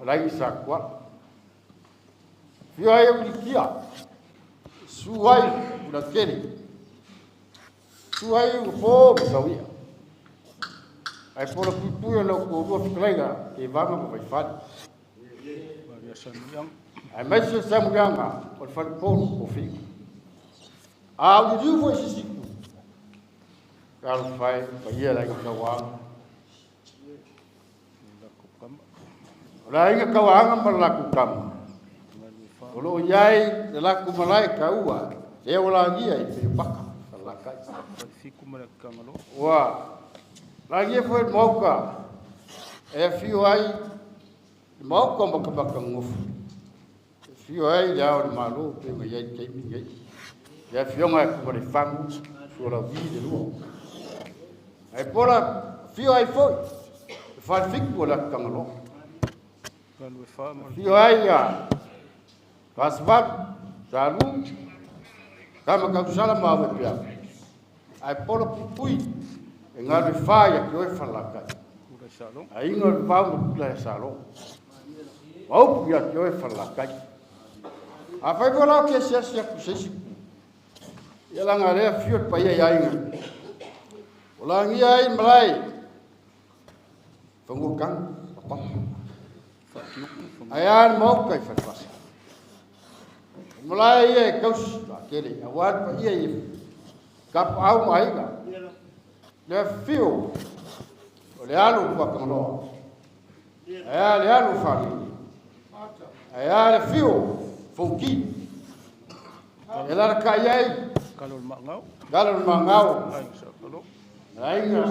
lai sa kola. Fio ai ulikia. Suai udah kiri, suai upo besawia. Ai pola pupu yang lo kubu sekolah ke vama mau fat. Biasa yang Ai mai se samuyanga o falpon o fi. A o diu foi sisi. Kalau fai ia lagi kawang. Lai kawang berlaku kam. Kalau yai laku malai kaua, saya lagi ai pakak. Fiku mereka ngalo. Wah, lagi foi moka. Fio ai moka makabaka nguf. Fio ai ya o malu pe mai ai kai mi. Ya fio ngai ko ri fang sura vida lu. Ai pora fio ai foi. Fa fiku la kangalo. Fio ai ya. Kasbat salu kama kausala mawe pia. Ai polo pupui engabe faia que oi falaka ai ngol pau la salo au pia que oi falaka a fai vola que se se ela ngare fiot pa ia ai nga ola ngi ai malai fungukang apa ayan mau kai fatwas mulai ye kaus akele awat pa ia kap au mai ga le fio le alu kwa kanglo aya le alu fa aya le fio fonki ela ka yai Kalau mangau ai nga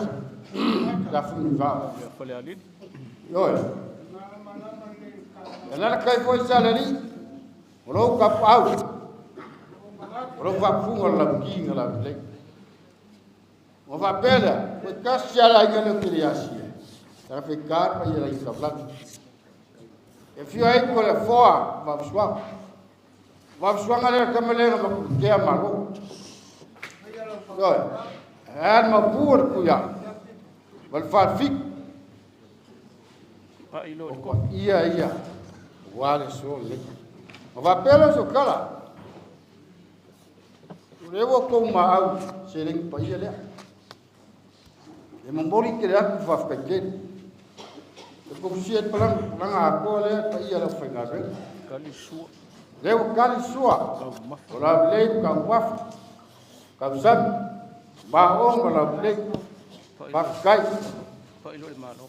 da fun va fale alin yo ela ka foi salari ro kap au ro va funga la kinga la le o va bela o kasya la ngalo kriasia ta fe kar pa ia ka blat e fio ai ko le foa va swa ngale ka mele ma ke amalo yo an ma pur ku ya wal fa fik pa ilo ko ia wale so le o va bela so kala Rewo ko mau sering pa ia le. E mambori ke aku fa fa ke. Ko siet palang ako le pa ia la fa ngare. kali su Rewo kali sua. Ora le ka waf. Ka san ba ong la le. Pa kai. pa ilo malo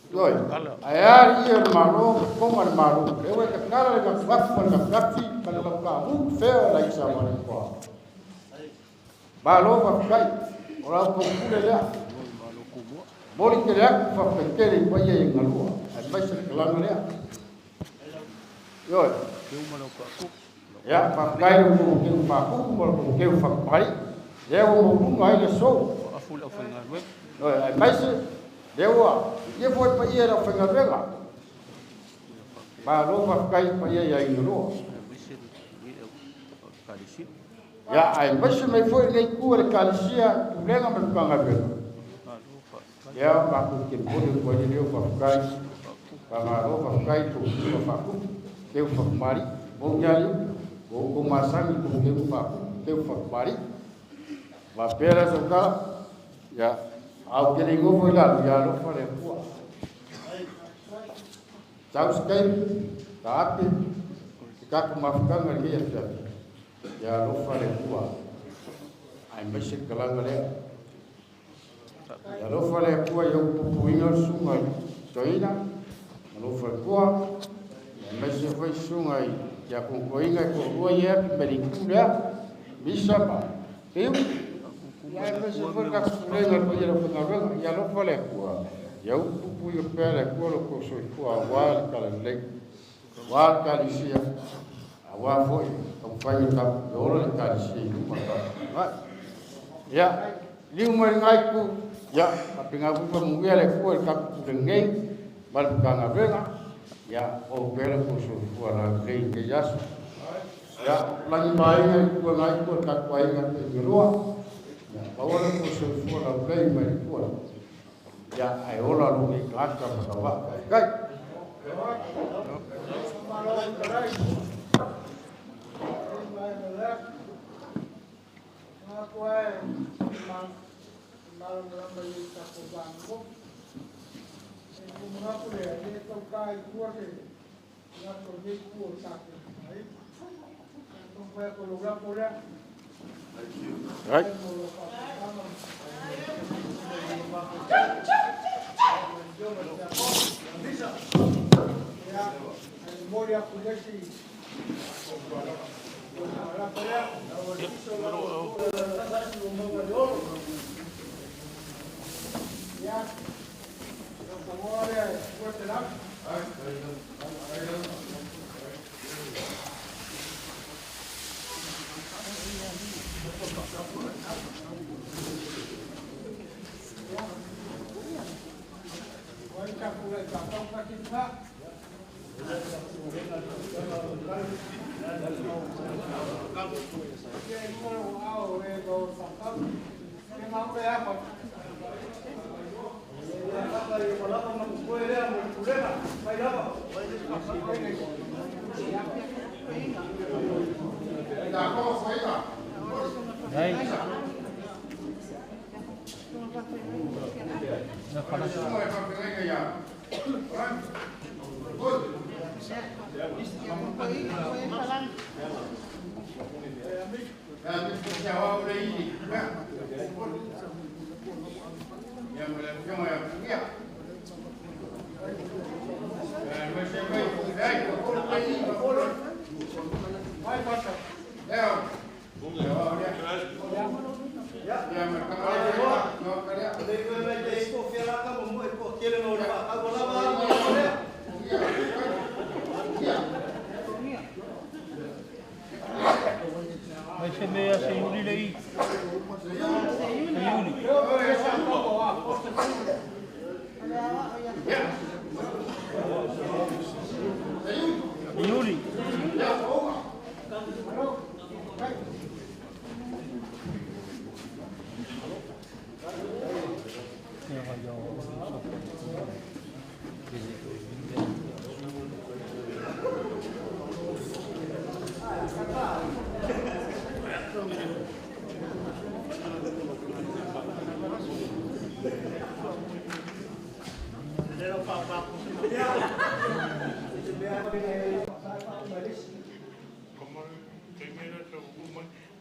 Doi. Aya ia malo ko malo. Rewo ka kala ka waf ko ka kafi pa la ka hu feo la isa mo ko. Malo fa kai ora ko kule la mori ke la fa kele pa ye ngalua ai mai se kala le yo eu malo ko aku ya fa kai ko ke fa ku mo ke fa pai ye wo mo ngai le so aful ngarwe no ai mai se dewa ye foi pa ye la fa ngavela malo fa kai pa ye ya ngalua ya ai basi mai foi nei kuare kalisia tu lenga me kanga be ya ka ku ke pode ko ni leo fa kai ka ma ro fa kai tu fa ku ke fa mari o nyali o masang tu ke fa mari va pera so ka ya au ke lingo foi la ya lo fa le ku taus kai ta api ka ku mafkanga ni ya ya lo fare tua ai meshe kalanga le ya lo fare tua yo puinga sunga toina lo fare tua meshe foi sunga ya con coinga ko ye pelikula bisa ba eu ya meshe foi ka kurenga ko ya lo fare ya lo fare tua ya puyo pere ko lo ko so tua wal kala le wal kala sia awa foi fai ka ora le ka si lu ma ya liu mai ngai ku ya apinga bu pa mu le ku ka ku ngei bal ka nga venga ya o pera ku so ku ala rei ke ya ya la ni mai ku ngai ku ka ku ai nga te roa ya ora ku so ku ala rei mai ku ya ai ora lu ni ka ka pa ba kai Right.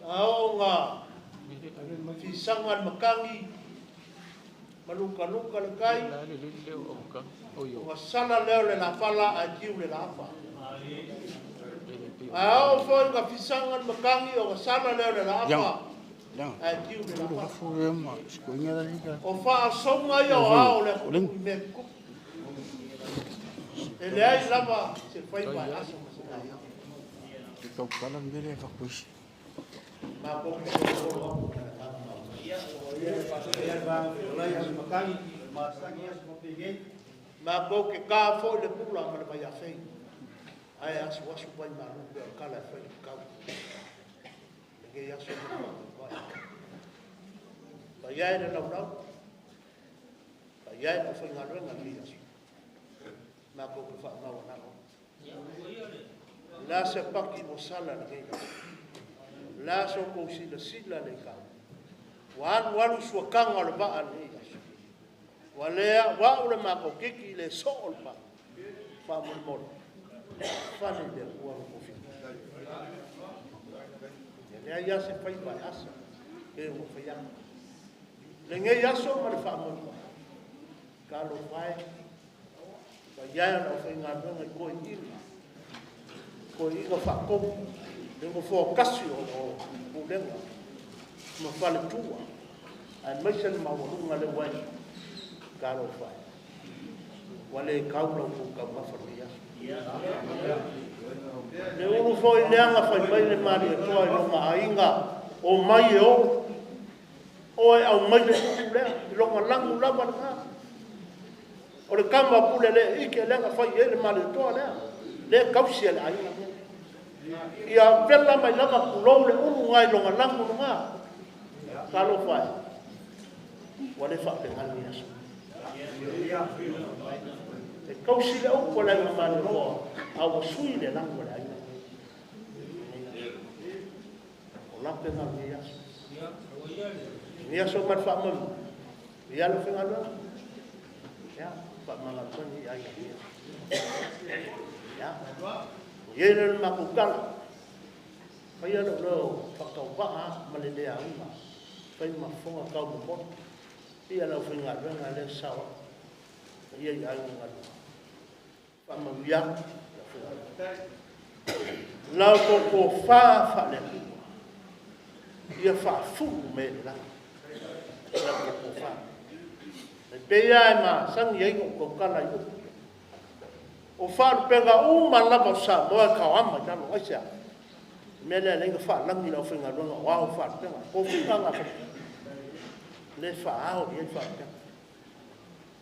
Aonga fisangan makangi maluka-luka le kai wasala leo le la fala a kiu le la apa ao foi ka fisangan makangi o wasala leo le la apa a kiu le la apa o fa songa yo ao le me ku ele ai lava se foi vai aso Kau kalam dia apa kuis? Ma bo ke ka fo le pula ma le mai afei ai asu asu pai ma lu ke kala fai ka ke ya so ba ya ina na ba ya ina fai nga lu nga li asu ma bo ke fa ma wana la se paki mo sala le ke la so ko sila le ka wan suakanga le ba le walea wa ule ma ko kiki le so ol pa fa mo fa ni de wa ko fi ya ya se fa ba asa ke mo fa ya le nge ya so ma fa mo ka lo vai ba ya no fa nga no ko i ko fa ko le mo fo kasio o lenga mo fa le tua ai mai se ma wo nga le wai karo fa wale kaula ko ka ma fa ya le uru fo ile anga fa mai le mari to ai no ma ainga o mai o au mai le le lo nga langu la ba nga o le kamba pule le ike le nga fa ile mari to le kausia le ainga ia vela mai lava kulo le uru ngai lo nga langu nga kalo fa wale fa pe ngani aso e kausi le o kola ma mano ro au sui le lango le ai o la pe ngani aso ni aso ma fa mo ia lo fe ngalo ya fa ma la toni ai ya ye le ma ku kala pa ya lo pa ka ba ma le le a ma pa ma fo ka mo mo ia la finga venga le sawa ia ya nga pa ma ya la ko fa le ia fa fu me la ko fa pe ya ma sang ye ko kala yu o fa pega uma la ba sa mo ka ama ja lo sia me le le fa lang ni la finga lo wa o fa pega ko finga nga le fa ao ye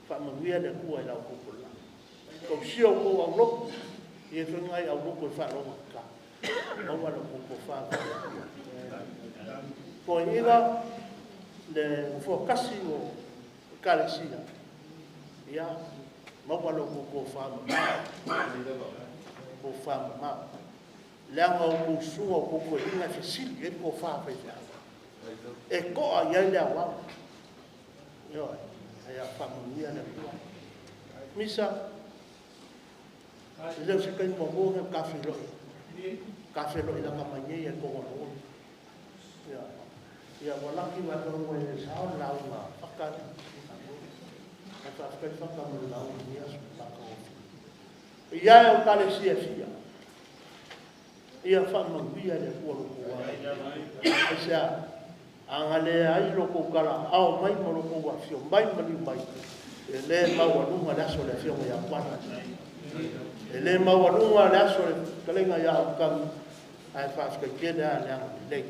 fa ma wia le ku ai la ko la ko sio ko lo ye finga ai au ko fa lo ka mo wa lo ko fa ko ila le fo kasi o kalesia ya mo wa lo ko fa ma la ngo ko su ko ina fisil ye ko fa fa e ko ai le wa yo ya familia na kwa misa le se kai mo mo café lo ila kama ye ko mo ya wala ki wa ko mo e sa la ma pakka ata kai pakka mo la ni as pakka ya o kale sia ia familia le ko esa angale ai loko kala au mai mo loko wa fio mai mai ele ma wa lunga la so le fio ya kwana ele ma wa lunga la so le kalenga ya kam ai fa ska keda la le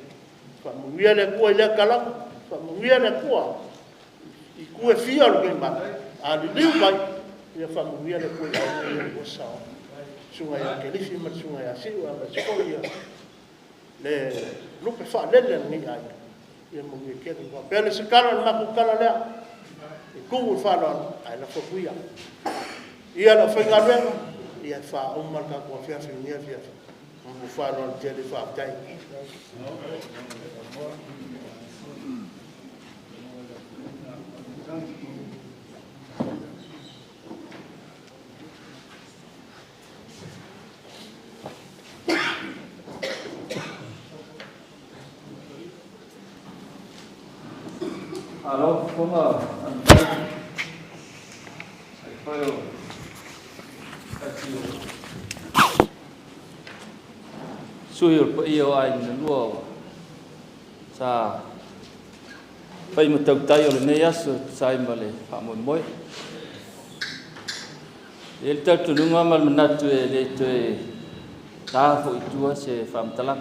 fa mo wia le ko ile kala fa mo wia le ko i ku e fio le ma a le mai ya fa mo wia le ko ile ko sa sunga ya ke lifi ma sunga ya si wa ma so ya le lupe fa le ni ai ia mo ngi ke ko pele se kala ma ku kala le e ku fa lo ai la fokuia ia la fenga le ia fa o mal ka ko fia fia mo fa lo je le fa tai Alo, kung suyul pa iyo ay naluwa sa pay matag tayo na yaso sa imale pamon moy el tartununga mal manatu le to ta fo itua se fam talak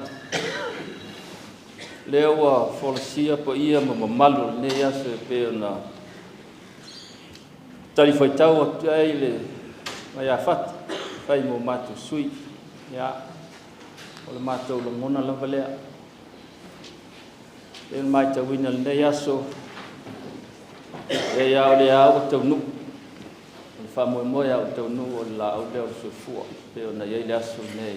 lewa folsia po ia mamalu ne ya se peona tali foi tau ai le mai afat fai mo matu sui ya o matu lo mona la valea el mai ta wina ne ya so e ya o le au te nu fa mo mo ya o te nu o la o le so fu peona ya le aso ne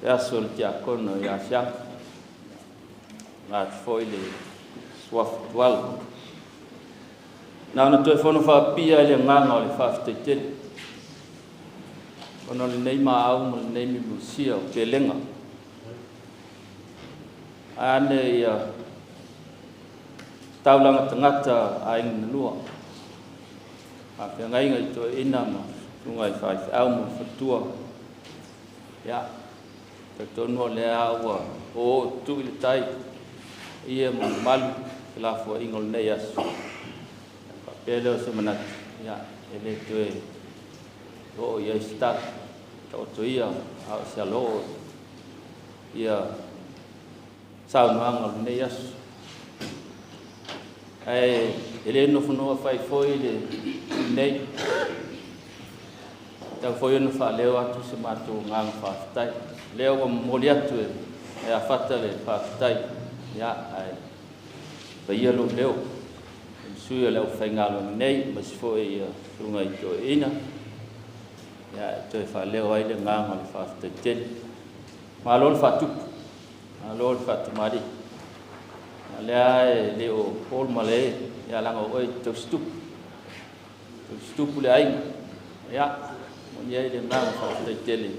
ya sol tia kono ya sia ngat foile swaf wal na na to fono fa pia le nganga le fa tete ono le nei ma au mo nei mi musia o pelenga ane ya taulanga tangata ai nua a pe ngai ngai to ina ma ngai fa au mo fatua ya tono le awa o tu le tai ia mo mal la fo ingol neyas pelo semanat ya ele toe o ya sta to ia a salo ia sa no angol neyas ai ele no funo fai foi le nei ta foi no fa leo atu se matu ngang fa tai leo ko moliatu e a fata le fa tai ya ai pa ia lo leo sui leo fengalo nei mas foi sunga to ina ya to fa leo ai le ngang le fa tai malol fa tu malol fa tu mari le ai leo pol male ya lango oi to stup le ai ya ye le nang fa te tele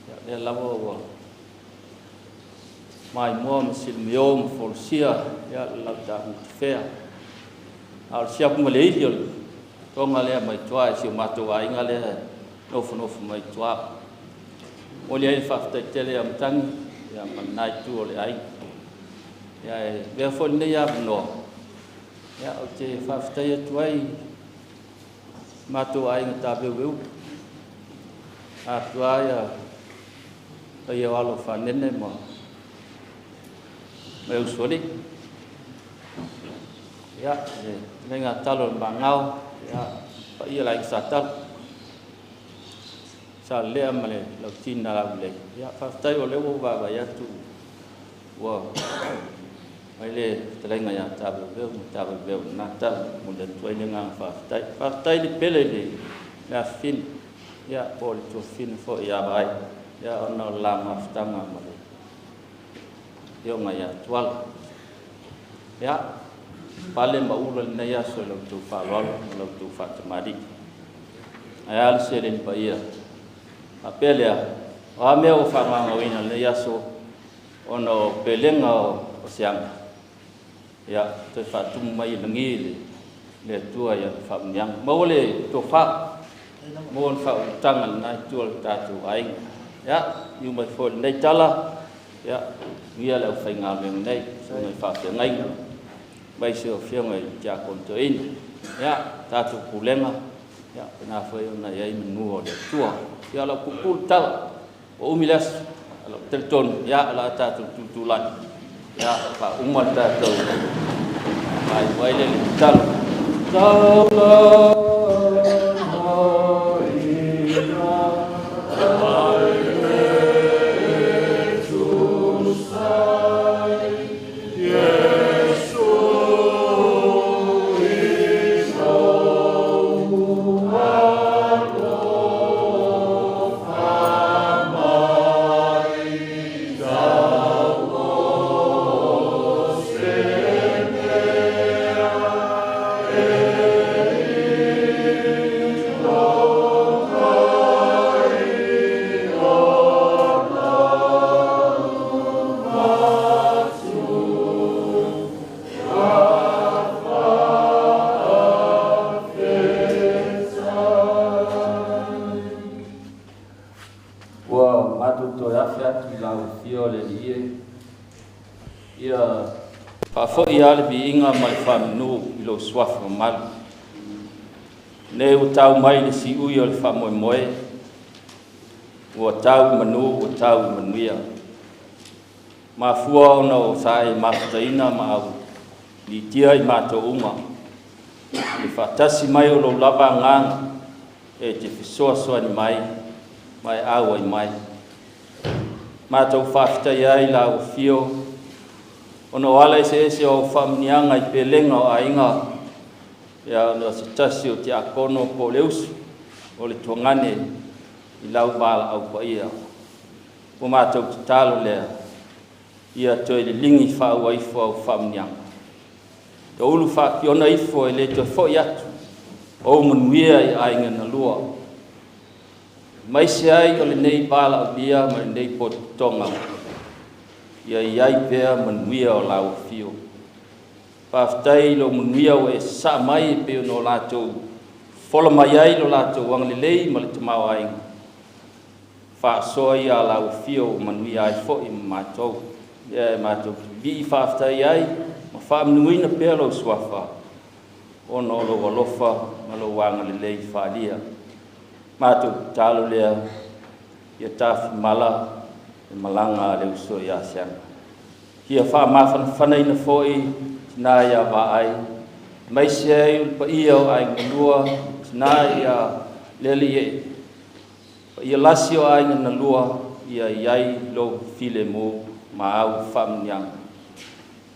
ya le lavo wa mai mo sil miom for sia ya la ta fe al siap male yo to ngale mai tua si ma to ai ngale no fu mai tua o le fa te tele am tang ya man nai tu le ai ya ve fo ne ya no ya o te fa te tuai ma to ai ngata be we a tua ya to ye walo fa nene mo meu soli ya nenga talon bangau ya pa ia lai satal sa le amale lo tina la le ya fa tai o le wo ba ya tu wa mai le telenga ya tabu be na ta mo le tu nenga fa tai di pele le na fin ya pol to fin fo ya bai ya ono lama ftanga ma yo ngaya tual ya pale maula na ya solo tu falol lo tu fatmadi ayal selen paia apelia wa me o fama ngawina le ya so ono pelenga o siang ya te fatum mai lengi le tua ya fam yang mole to fa mon fa tangan na tual ta tu ai ya you must for nei tala ya dia là phải ngào miền đây xong rồi phạt tiếng Anh bây giờ phía người cha còn cho in ya ta chụp cụ lên mà ya na phải này ai mình mua để chua ya là cụ ta umilas là tel ton ya là ta tu lan ya và umat ta tu phải quay lên tal tal ia le bi inga mai fam nu ilo swaf mal ne u tau mai le si u yo le fam moi moi o tau manu o tau manuia ma fua no sai ma taina ma au li tia i ma to uma le fatasi mai o lo lava ngang e te fisoa soa ni mai au ai mai ma to fafta ia i la o fio ono wala se o famnianga i pelenga o ainga ya no sitasi o te akono po leus o le tongane i lau bala au pa ia po mātou te talo lea ia toi le lingi whaua ifo au famnianga te ulu wha ki ona ifo e le toi fo i atu o manuia i ainga na lua mai se ai o le nei bala o bia ma le nei po tonga ia iai pea manuia o lau fio. Paftai lo manuia o e sa mai peo no lato fola mai ai lo lato wang lelei ma le tamau ainga. Whaasoa ia lau fio manuia ai fo i matou. Ia matou bi paftai ai ma whaamnuina pea lo swafa. Ono lo walofa ma lo wanga lelei whaalia. Matou talo lea ia tafi mala malanga le uso ya siang kia fa mafan fanaina foi na ya va ai mai se pa io ai ngua na ya lelie pa ia lasio ai na lua ia yai lo file mo ma au fam nyang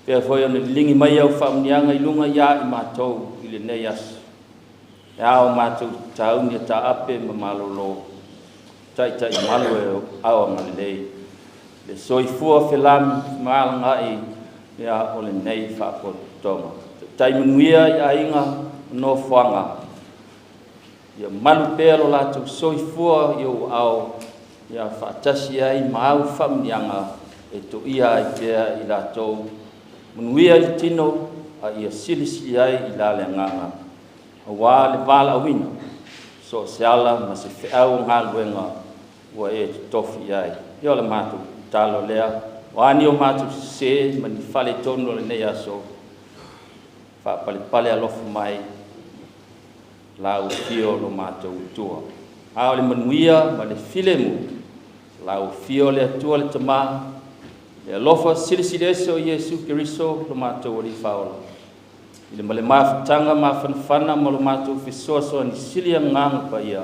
pe foi on lingi mai au fam nyang ai lunga ya i matou ile neyas ya o matou tau ni ta ape malolo tai malu au malei le soifua felam malangai ya ole nei fa ko toma tai manuia ya inga no fanga ia malu pea lo latou soifua iou ao ia faatasi ai ma au faamaniaga e toʻia ai pea i latou manuia i le tino a ia silisili ai i la le agaga auā le valaauina so se ala ma se feʻau galuega ua e totofi ai ia o le matou talo lea o ani o matou sesē ma ni fale tonu o lenei aso faapalepale alofa mai laufio lo matou utua a o le manuia ma le filemu laufio le atua le tamā le alofa silisili ese o iesu keriso lo matou o lifaola i le ma le mafataga mafanafana ma lo matou fesoasoa ni sili agaga paia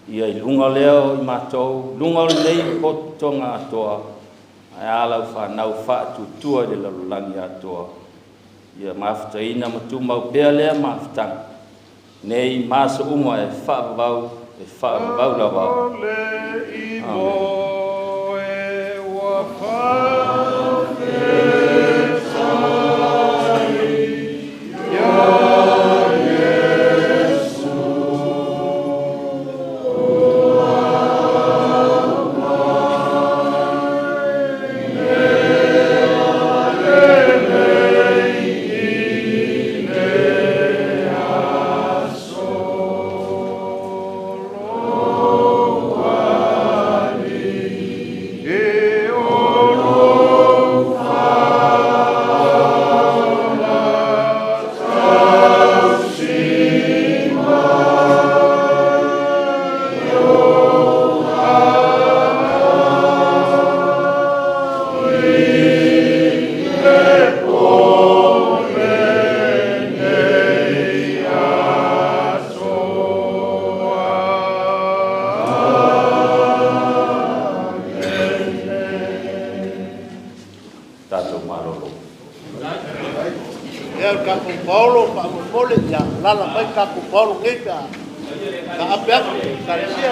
ia i luga lea o i matou luga o lenei pototoga atoa ae a lau fanau faatuatua i le lalolagi atoa ia mafataina ma tumau pea lea mafataga nei maso uma e faavavau lava lala mai kapu Paulo ngeta ka apea ka sia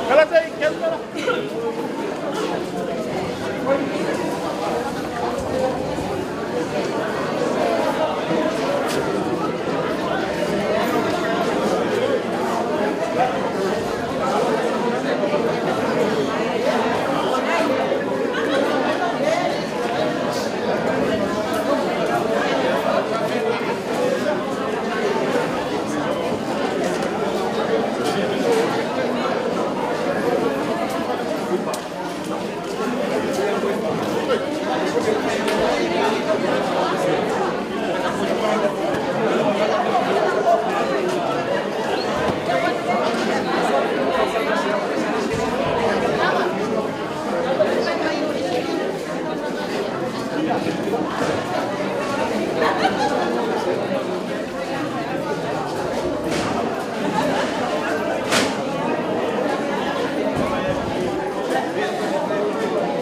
kala tai kala